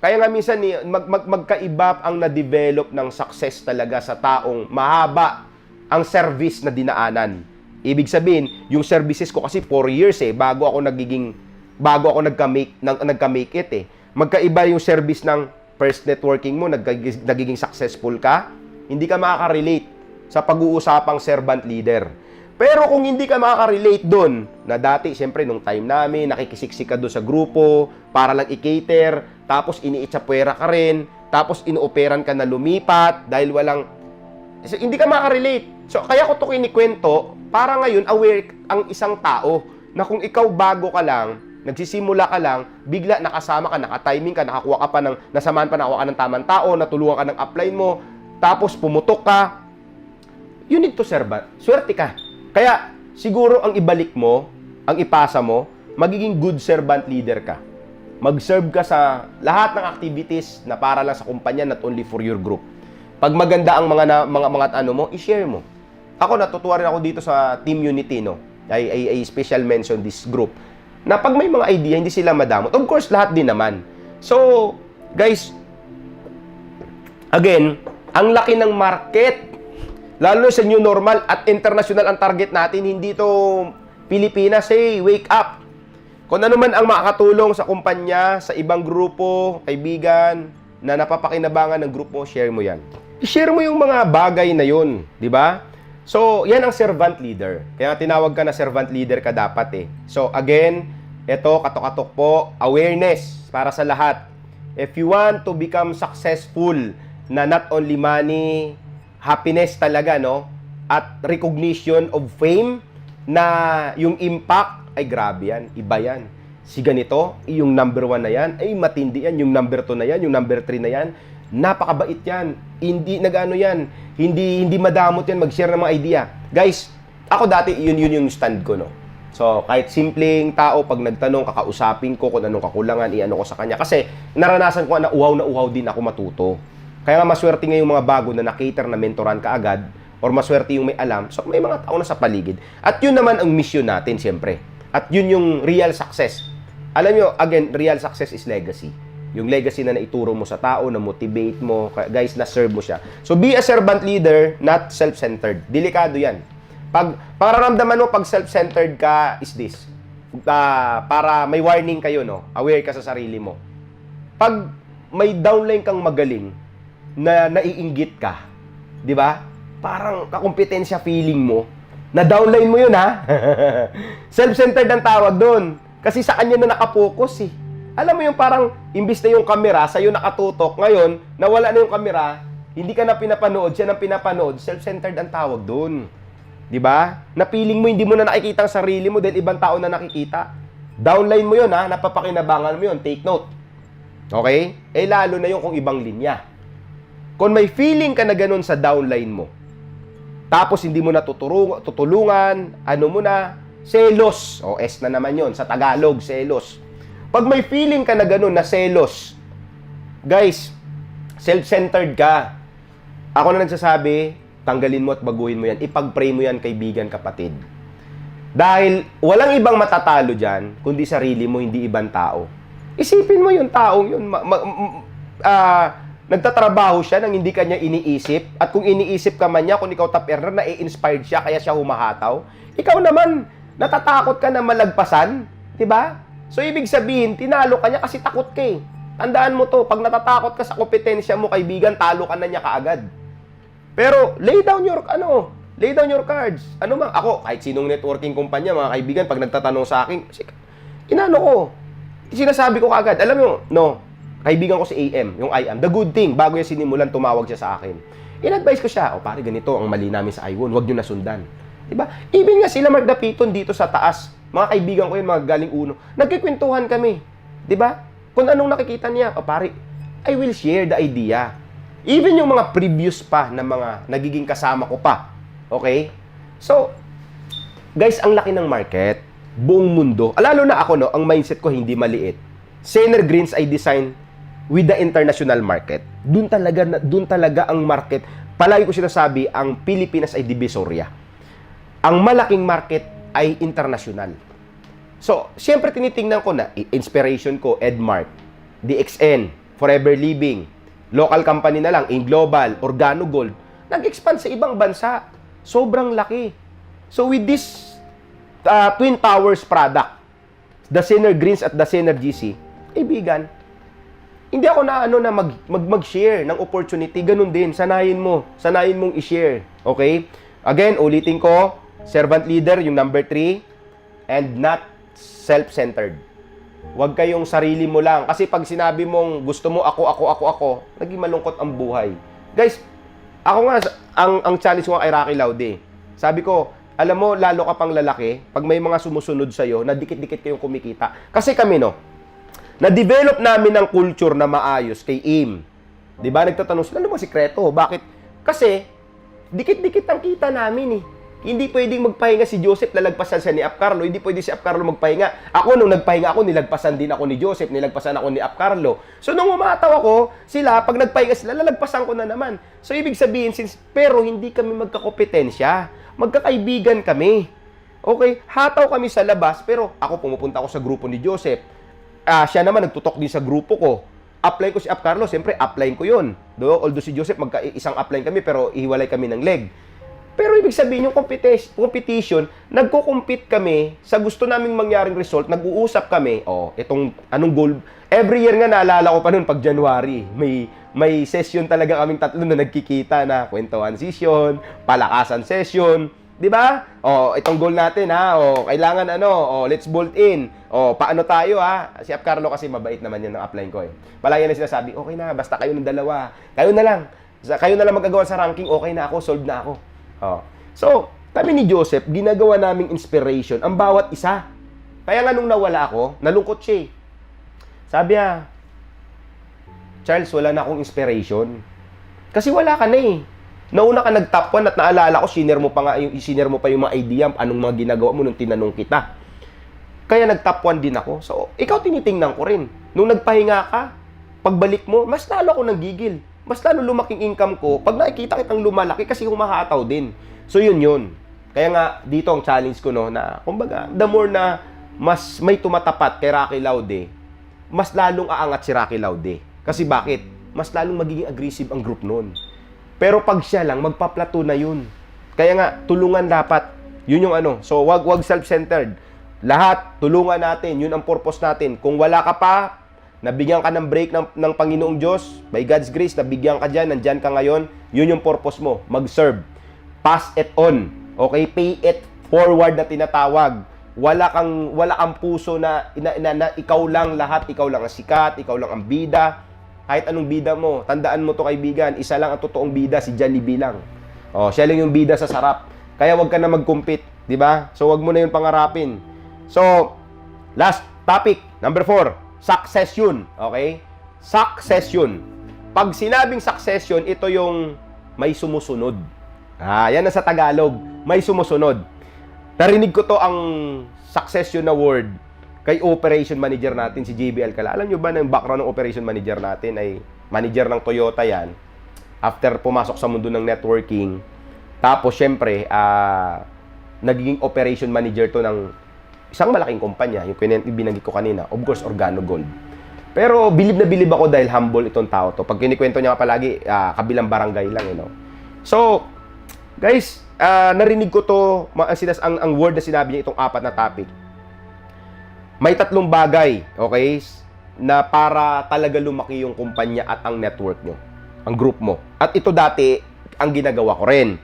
Kaya nga minsan magkaiba ang na-develop ng success talaga sa taong mahaba ang service na dinaanan. Ibig sabihin, yung services ko kasi 4 years bago ako nagka-make it Magkaiba yung service ng first networking mo, nagiging successful ka, hindi ka makaka-relate sa pag-uusapang servant leader. Pero kung hindi ka makaka-relate doon, na dati, siyempre, nung time namin, nakikisiksik ka doon sa grupo, para lang i-cater, tapos iniitsapwera ka rin, tapos inuoperan ka na lumipat, dahil hindi ka makaka-relate. So, kaya ko ito kinikwento, para ngayon, aware ang isang tao, na kung ikaw bago ka lang, nagsisimula ka lang, bigla nakasama ka, naka-timing ka, nakakuha ka pa nasamaan pa, nakakuha ka ng tamang tao, natulungan ka ng upline mo, tapos pumutok ka, you need to serve. Swerte ka. Kaya, siguro ang ibalik mo, ang ipasa mo, magiging good servant leader ka. Mag-serve ka sa lahat ng activities na para lang sa kumpanya, not only for your group. Pag maganda ang mga ano mo, i-share mo. Ako, natutuwa rin ako dito sa Team Unity, no? I special mention this group. Na pag may mga idea, hindi sila madamot. Of course, lahat din naman. So, guys, again, ang laki ng market. Lalo sa new normal at international ang target natin, hindi to Pilipinas. Wake up. Kung ano man ang makakatulong sa kumpanya, sa ibang grupo, kaibigan, na napapakinabangan ng grupo, share mo yan. I-share mo yung mga bagay na yun. Di ba? So, yan ang servant leader. Kaya tinawag ka na servant leader ka dapat So, again, ito, katok-katok po, awareness para sa lahat. If you want to become successful na not only money, happiness talaga, no? At recognition of fame na yung impact, ay grabe yan, iba yan. Si ganito, yung number 1 na yan, ay matindi yan, yung number 2 na yan, yung number 3 na yan, napakabait yan. Hindi nagano yan. Hindi madamot yan mag-share ng mga idea. Guys, ako dati yun yung stand ko, no. So, kahit simpleng tao pag nagtanong, kakausapin ko kung anong kakulangan, iano ko sa kanya kasi naranasan ko na uhaw din ako matuto. Kaya nga maswerte nga yung mga bago na na-cater na mentoran ka agad or maswerte yung may alam. So, may mga tao na sa paligid. At yun naman ang mission natin, siyempre. At yun yung real success. Alam nyo, again, real success is legacy. Yung legacy na naituro mo sa tao, na motivate mo, guys, na serve mo siya. So, be a servant leader, not self-centered. Delikado yan. Pararamdaman mo pag self-centered ka is this. Para may warning kayo, no? Aware ka sa sarili mo. Pag may downline kang magaling, na naiinggit ka, di ba? Parang kakumpetensya feeling mo, na downline mo yun, ha? Self-centered ang tawag doon. Kasi sa kanya na nakapokus, eh. Alam mo yung parang, imbis na yung kamera, sa'yo nakatutok, ngayon, nawala na yung kamera, hindi ka na pinapanood, siya na pinapanood, self-centered ang tawag doon. Di ba? Na feeling mo, hindi mo na nakikita ang sarili mo dahil ibang tao na nakikita. Downline mo yun, ha? Napapakinabangan mo yun. Take note. Okay? Eh, lalo na yung kung ibang linya. Kung may feeling ka na ganun sa downline mo, tapos hindi mo na tutulungan, ano mo na, selos. O, S na naman yon sa Tagalog, selos. Pag may feeling ka na ganun na selos, guys, self-centered ka. Ako na nagsasabi, tanggalin mo at baguhin mo yan. Ipag-pray mo yan, kaibigan, kapatid. Dahil walang ibang matatalo dyan, kundi sarili mo, hindi ibang tao. Isipin mo yung taong yun. Nagtatrabaho siya nang hindi kanya iniisip. At kung iniisip ka man niya, kung ikaw top earner, na-inspired siya, kaya siya humahataw. Ikaw naman, natatakot ka na malagpasan. Diba? So, ibig sabihin, tinalo ka niya kasi takot ka eh. Tandaan mo to, pag natatakot ka sa kompetensya mo, kaibigan, talo ka na niya kaagad. Pero, lay down your cards. Ano man, ako, kahit sinong networking kumpanya, mga kaibigan, pag nagtatanong sa akin, inano ko, sinasabi ko kaagad, alam mo, no, kaibigan ko si AM, yung I am, the good thing, bago yung sinimulan, tumawag siya sa akin. In-advise ko siya, pare, ganito, ang mali namin sa iWon, huwag nyo nasundan. Diba? Even nga sila Mark Dapiton dito sa taas, mga kaibigan ko yun, mga galing uno, nagkikwentuhan kami. Diba? Kung anong nakikita niya, pare, I will share the idea. Even yung mga previous pa na mga nagiging kasama ko pa. Okay? So, guys, ang laki ng market, buong mundo. Lalo na ako, no, ang mindset ko hindi maliit. Saner Greens ay design with the international market. Doon talaga ang market. Palagi ko sinasabi, ang Pilipinas ay divisoria. Ang malaking market ay international. So, siyempre tinitingnan ko na, inspiration ko, Edmark, DXN, Forever Living, local company na lang, in Global, Organo Gold, nag-expand sa ibang bansa. Sobrang laki. So, with this Twin Towers product, the Saner Greens at the Saner GC, kaibigan, hindi ako na mag-share ng opportunity. Ganun din, sanayin mong i-share. Okay? Again, ulitin ko, servant leader, yung number 3, and not self-centered. Huwag kayong sarili mo lang. Kasi pag sinabi mong gusto mo ako, naging malungkot ang buhay. Guys, ako nga, ang challenge ko kay Rocky Laude, sabi ko, alam mo, lalo ka pang lalaki, pag may mga sumusunod sa'yo, na dikit-dikit kayong kumikita. Kasi kami, no, na-develop namin ng culture na maayos kay AIM. Diba? Nagtatanong sila, ano ba sikreto? Bakit? Kasi, dikit-dikit ang kita namin eh. Hindi pwedeng magpahinga si Joseph, lalagpasan siya ni Apcarlo. Hindi pwede si Apcarlo magpahinga. Ako, nung nagpahinga ako, nilagpasan din ako ni Joseph, nilagpasan ako ni Apcarlo. So, nung umataw ako, sila, pag nagpahinga sila, lalagpasan ko na naman. So, ibig sabihin, pero hindi kami magkakompetensya. Magkakaibigan kami. Okay? Hataw kami sa labas, pero ako pumupunta ako sa grupo ni Joseph. Siya naman nagtutok din sa grupo ko. Apply ko si Apcarlo, siyempre, apply ko yun. Although si Joseph, isang apply kami, pero ihiwalay kami ng leg. Pero ibig sabihin, yung competition, nagko-compete kami sa gusto naming mangyaring result, nag-uusap kami, itong anong goal. Every year nga, naalala ko pa noon, pag January, may session talaga kaming tatlo na nagkikita na kwentuhan session, palakasan session, di ba? Itong goal natin, ha? Kailangan let's bolt in. Paano tayo, ha? Si Apcarlo kasi mabait naman yan ng upline ko, eh. Palagi na sinasabi, okay na, basta kayo ng dalawa. Kayo na lang magagawa sa ranking, okay na ako, solved na ako. So, kami ni Joseph, ginagawa naming inspiration ang bawat isa. Kaya nga nung nawala ako, nalungkot siya. Sabi niya, Charles, wala na akong inspiration. Kasi wala ka na eh. Nauna ka nag-top 1 at naalala ko, sinare mo pa yung mga idea, anong mga ginagawa mo nung tinanong kita. Kaya nag-top 1 din ako. So, ikaw tinitingnan ko rin. Nung nagpahinga ka, pagbalik mo, mas lalo ako nanggigil. Mas lalo lumaking income ko pag nakikita kitang lumalaki kasi humahataw din. So, yun. Kaya nga, dito ang challenge ko, no, na, kumbaga, the more na mas may tumatapat kay Rocky Laude, mas lalong aangat si Rocky Laude. Kasi bakit? Mas lalong magiging aggressive ang group noon. Pero pag siya lang, magpa-plateau na yun. Kaya nga, tulungan dapat. Yun yung ano. So, wag self-centered. Lahat, tulungan natin. Yun ang purpose natin. Kung wala ka pa, nabigyan ka ng break ng Panginoong Diyos, by God's grace, nabigyan ka dyan, nandyan ka ngayon, yun yung purpose mo. Mag-serve. Pass it on. Okay? Pay it forward na tinatawag. Wala kang puso na ikaw lang lahat, ikaw lang ang sikat, ikaw lang ang bida. Kahit anong bida mo, tandaan mo to kaibigan, isa lang ang totoong bida, si Jollibee lang. Oh, siya lang yung bida sa sarap. Kaya wag ka na mag-compete, di ba? So wag mo na yung pangarapin. So, last topic, number 4, succession. Okay? Succession. Pag sinabing succession, ito yung may sumusunod. Yan na sa Tagalog, may sumusunod. Narinig ko to ang succession na word kay operation manager natin, si JB Alcala. Alam nyo ba na yung background ng operation manager natin ay manager ng Toyota yan. After pumasok sa mundo ng networking, tapos syempre, nagiging operation manager to ng isang malaking kumpanya, yung binanggit ko kanina, of course, Organo Gold. Pero bilib na bilib ako dahil humble itong tao to. Pag kinikwento niya palagi, kabilang barangay lang, you know. So, guys, narinig ko to, ang word na sinabi niya, itong 4 na topic. May 3 bagay, okay, na para talaga lumaki yung kumpanya at ang network nyo, ang group mo. At ito dati, ang ginagawa ko rin.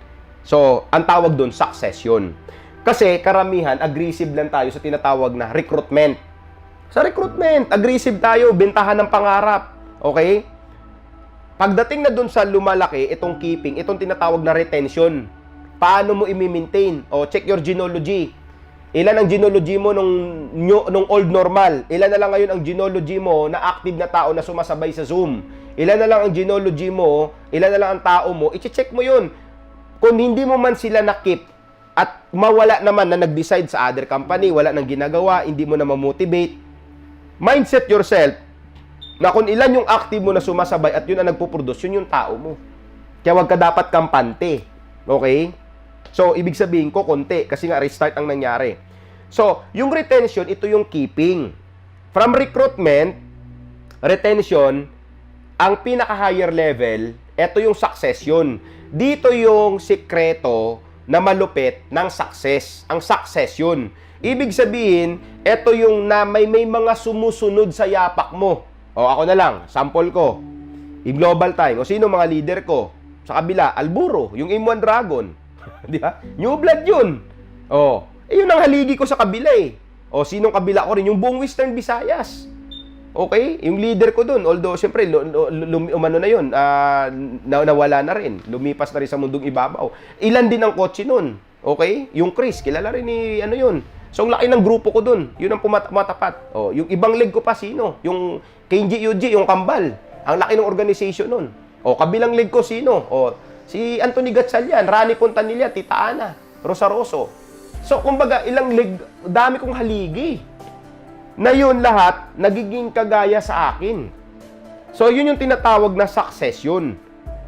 So, ang tawag doon, succession. Kasi karamihan, aggressive lang tayo sa tinatawag na recruitment. Sa recruitment, aggressive tayo, bentahan ng pangarap. Okay? Pagdating na doon sa lumalaki, itong keeping, itong tinatawag na retention. Paano mo i-maintain? O, check your genealogy. Ilan ang genealogy mo nung old normal? Ilan na lang ngayon ang genealogy mo na active na tao na sumasabay sa Zoom? Ilan na lang ang genealogy mo? Ilan na lang ang tao mo? I-check mo yun. Kung hindi mo man sila na-keep at mawala naman na nag-decide sa other company, wala nang ginagawa, hindi mo na ma-motivate, mindset yourself na kung ilan yung active mo na sumasabay at yun ang nagpo-produce, yun yung tao mo. Kaya wag ka dapat kampante. Okay? So, ibig sabihin ko, konti. Kasi nga, restart ang nangyari. So, yung retention, ito yung keeping. From recruitment, retention, ang pinaka-higher level, ito yung succession. Dito yung sikreto na malupit ng success. Ang succession. Ibig sabihin, ito yung na may mga sumusunod sa yapak mo. O, ako na lang. Sample ko. I-Global Time. O, sino mga leader ko? Sa kabila, Alburo. Yung M1 Dragon. Di ba? New blood yun. Oh, yun ang haligi ko sa kabila eh. O, sinong kabila ko rin? Yung buong Western Visayas. Okay? Yung leader ko dun. Although, siyempre, umano na yun. Nawala na rin. Lumipas na rin sa mundong ibabaw. Ilan din ang kotse nun. Okay? Yung Chris, kilala rin ni, ano yun. So, ang laki ng grupo ko dun. Yun ang pumatapat. O, yung ibang leg ko pa, sino? Yung Kenji Yuji, yung Kambal. Ang laki ng organization nun. O, kabilang leg ko, sino? O, si Anthony Gatchalian, Rani Pontanilla, Tita Ana, Rosaroso. So, kumbaga, ilang leg, dami kong haligi. Na yun lahat, nagiging kagaya sa akin. So, yun yung tinatawag na succession.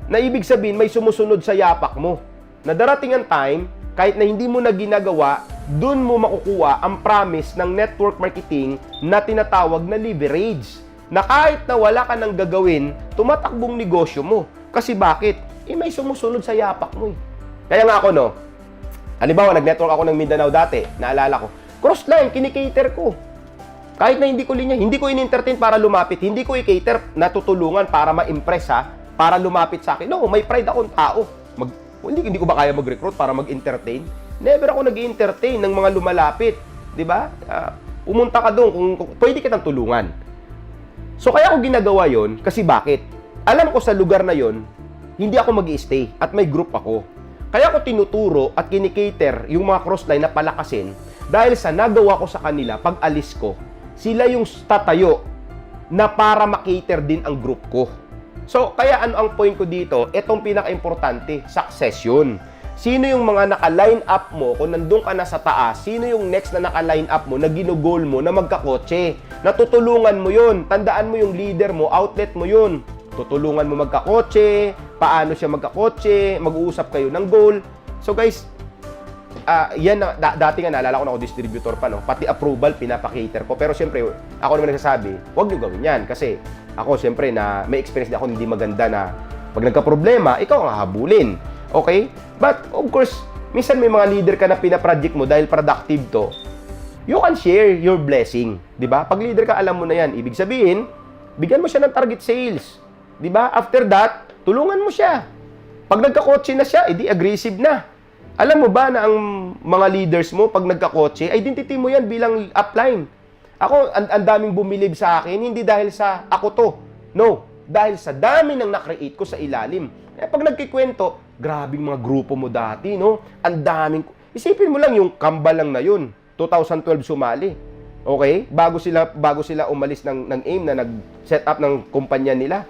Na ibig sabihin, may sumusunod sa yapak mo. Na darating ang time, kahit na hindi mo na ginagawa, dun mo makukuha ang promise ng network marketing na tinatawag na leverage. Na kahit na wala ka nang gagawin, tumatakbong negosyo mo. Kasi bakit? May sumusunod sa yapak mo eh. Kaya nga ako, no? Halimbawa, nag-network ako ng Mindanao dati, naalala ko. Crossline, kinikater ko. Kahit na hindi ko linya, hindi ko in-entertain para lumapit, hindi ko i-cater na tutulungan para ma-impress ha, para lumapit sa akin. No, may pride akong tao. Hindi ko ba kaya mag-recruit para mag-entertain? Never ako nag-entertain ng mga lumalapit. Diba? Pumunta ka doon kung pwede kitang tulungan. So, kaya ako ginagawa yon kasi bakit? Alam ko sa lugar na yon hindi ako mag-i-stay at may group ako. Kaya ako tinuturo at kinikater yung mga crossline na palakasin dahil sa nagawa ko sa kanila pag alis ko, sila yung tatayo na para makater din ang group ko. So, kaya ano ang point ko dito? Itong pinaka-importante, succession. Sino yung mga naka-line up mo kung nandun ka na sa taas? Sino yung next na naka-line up mo, na ginugol mo, na magkakotse? Natutulungan mo yun. Tandaan mo yung leader mo, outlet mo yun. Tutulungan mo magkakotse, paano siya magkakotse, mag-uusap kayo ng goal. So guys, yan, dati nga naalala ko na ako distributor pa, no? Pati approval, pinapakater ko. Pero siyempre, ako naman nagsasabi, huwag nyo gawin yan. Kasi ako, siyempre, na may experience na ako hindi maganda na pag nagka-problema, ikaw ang hahabulin. Okay? But, of course, minsan may mga leader ka na pinaproject mo dahil productive to, you can share your blessing. Diba? Pag leader ka, alam mo na yan. Ibig sabihin, bigyan mo siya ng target sales. Diba? After that, tulungan mo siya. Pag nagka-kotse na siya, edi aggressive na. Alam mo ba na ang mga leaders mo, pag nagka-kotse, identity mo yan bilang upline. Ako, ang daming bumilib sa akin, hindi dahil sa ako to. No. Dahil sa dami ng na-create ko sa ilalim. Pag nagkikwento, grabing mga grupo mo dati, no? Ang daming... Isipin mo lang yung kamba lang na yun. 2012 sumali. Okay? Bago sila umalis ng AIM na nag-set up ng kumpanya nila.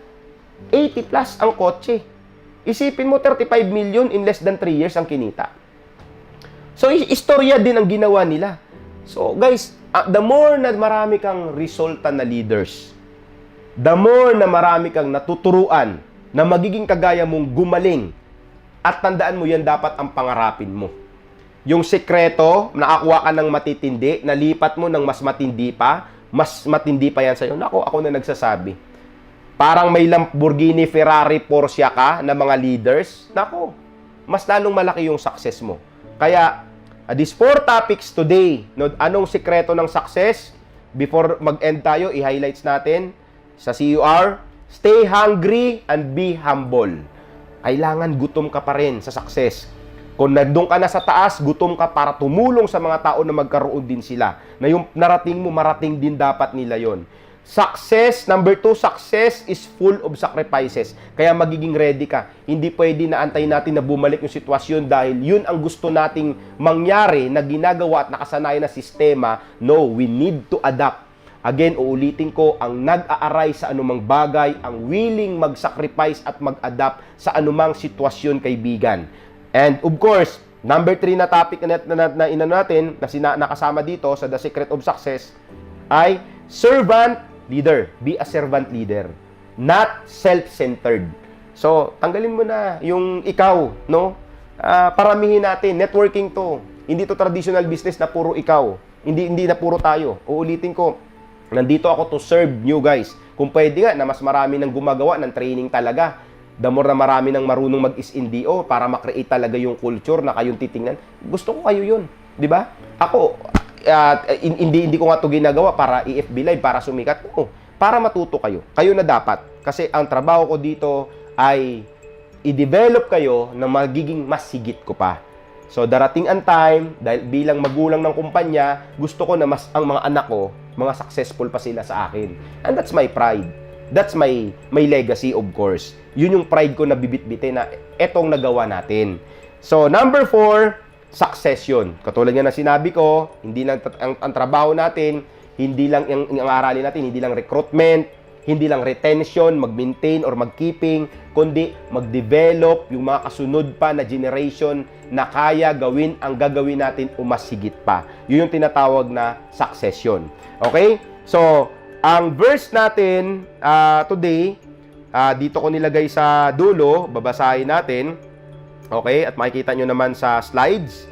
80 plus ang kotse. Isipin mo, 35 million in less than 3 years ang kinita. So, istorya din ang ginawa nila. So, guys, the more na marami kang resulta na leaders, the more na marami kang natuturuan na magiging kagaya mong gumaling, at tandaan mo yan dapat ang pangarapin mo. Yung sekreto, nakakuha ka ng matitindi, nalipat mo ng mas matindi pa yan sa'yo. Nako, ako na nagsasabi. Parang may Lamborghini, Ferrari, Porsche ka na mga leaders, nako, mas lalong malaki yung success mo. Kaya, these 4 topics today, no, anong sekreto ng success? Before mag-end tayo, i-highlights natin sa CUR, stay hungry and be humble. Kailangan gutom ka pa rin sa success. Kung nandun ka na sa taas, gutom ka para tumulong sa mga tao na magkaroon din sila. Na yung narating mo, marating din dapat nila yon. Success, number 2, success is full of sacrifices. Kaya magiging ready ka. Hindi pwede na antayin natin na bumalik yung sitwasyon dahil yun ang gusto nating mangyari na ginagawa at nakasanayan na sistema. No, we need to adapt. Again, uulitin ko, ang nag-aaray sa anumang bagay, ang willing mag-sacrifice at mag-adapt sa anumang sitwasyon, kaibigan. And of course, number 3 na topic na nakasama dito sa The Secret of Success ay servant leader. Be a servant leader. Not self-centered. So, tanggalin mo na yung ikaw, no? Paramihin natin. Networking to. Hindi to traditional business na puro ikaw. Hindi na puro tayo. Uulitin ko, nandito ako to serve you guys. Kung pwede nga na mas marami nang gumagawa ng training talaga. The more na marami nang marunong mag-is-NDO para makreate talaga yung culture na kayong titingnan. Gusto ko kayo yun. Di ba? Ako, hindi ko nga ito ginagawa para i-FB Live, para sumikat. No, para matuto kayo. Kayo na dapat. Kasi ang trabaho ko dito ay i-develop kayo na magiging mas higit ko pa. So, darating ang time, dahil bilang magulang ng kumpanya, gusto ko na mas ang mga anak ko, mga successful pa sila sa akin. And that's my pride. That's my legacy, of course. Yun yung pride ko na bibit-bitin na etong nagawa natin. So, number 4, succession. Katulad nga na sinabi ko, hindi lang ang trabaho natin, hindi lang ang aralin natin, hindi lang recruitment, hindi lang retention, mag-maintain or mag-keeping, kundi mag-develop yung mga kasunod pa na generation na kaya gawin ang gagawin natin o mas higit pa. Yun yung tinatawag na succession. Okay? So, ang verse natin today, dito ko nilagay sa dulo, babasahin natin. Okay? At makikita nyo naman sa slides.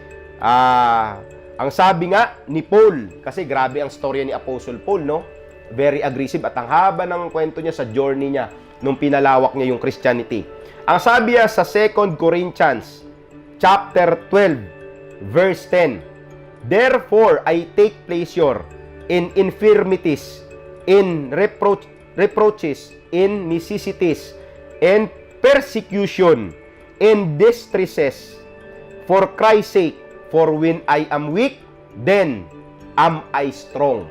Ang sabi nga ni Paul, kasi grabe ang storya ni Apostle Paul, no? Very aggressive at ang haba ng kwento niya sa journey niya nung pinalawak niya yung Christianity. Ang sabi niya sa 2 Corinthians chapter 12 verse 10, therefore I take pleasure in infirmities, in reproaches, in necessities, in persecution, in distresses, for Christ's sake. For when I am weak, then am I strong.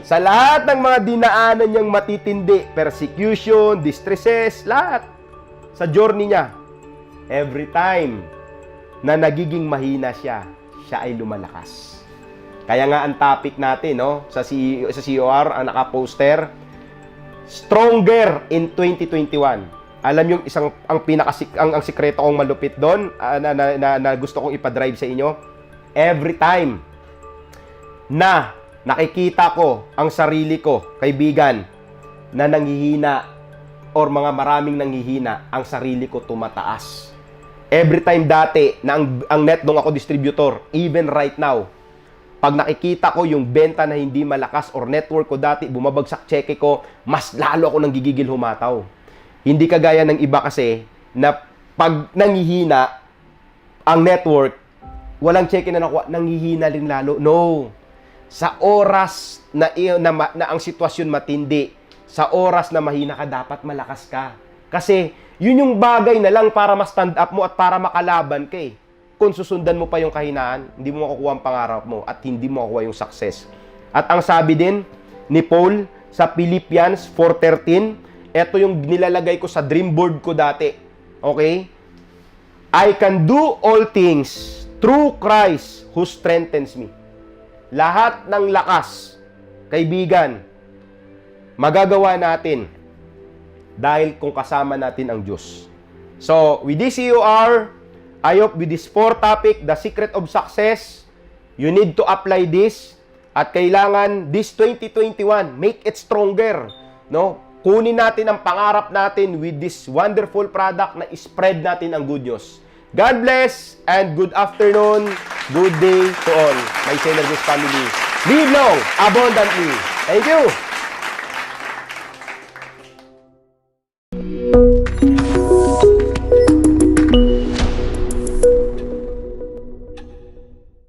Sa lahat ng mga dinaanan niyang matitindi, persecution, distresses, lahat. Sa journey niya, every time na nagiging mahina siya, siya ay lumalakas. Kaya nga ang topic natin, no, sa COR, ang naka-poster, Stronger in 2021. Alam yung ang sikreto kong malupit doon na gusto kong ipa-drive sa inyo, every time na nakikita ko ang sarili ko, kaibigan, na nanghihina or mga maraming nanghihina, ang sarili ko tumataas. Every time dati na ang NetDong ako distributor, even right now, pag nakikita ko yung benta na hindi malakas or network ko dati, bumabagsak cheque ko, mas lalo ako nang gigigil humataw. Hindi kagaya ng iba kasi na pag nangihina ang network, walang cheque na nakuha, nangihina rin lalo. No. Sa oras na ang sitwasyon matindi, sa oras na mahina ka, dapat malakas ka. Kasi yun yung bagay na lang para ma-stand up mo at para makalaban ka eh. Kung susundan mo pa yung kahinaan, hindi mo makukuha ang pangarap mo at hindi mo makukuha yung success. At ang sabi din ni Paul sa Philippians 4:13, ito yung nilalagay ko sa dream board ko dati. Okay? I can do all things through Christ who strengthens me. Lahat ng lakas, kaibigan, magagawa natin dahil kung kasama natin ang Diyos. So, with this COR, I hope with this 4 topic, the secret of success, you need to apply this. At kailangan, this 2021, make it stronger. No? Kunin natin ang pangarap natin with this wonderful product na spread natin ang good news. God bless and good afternoon, good day to all, my Synergist family. Live long, abundantly. Thank you!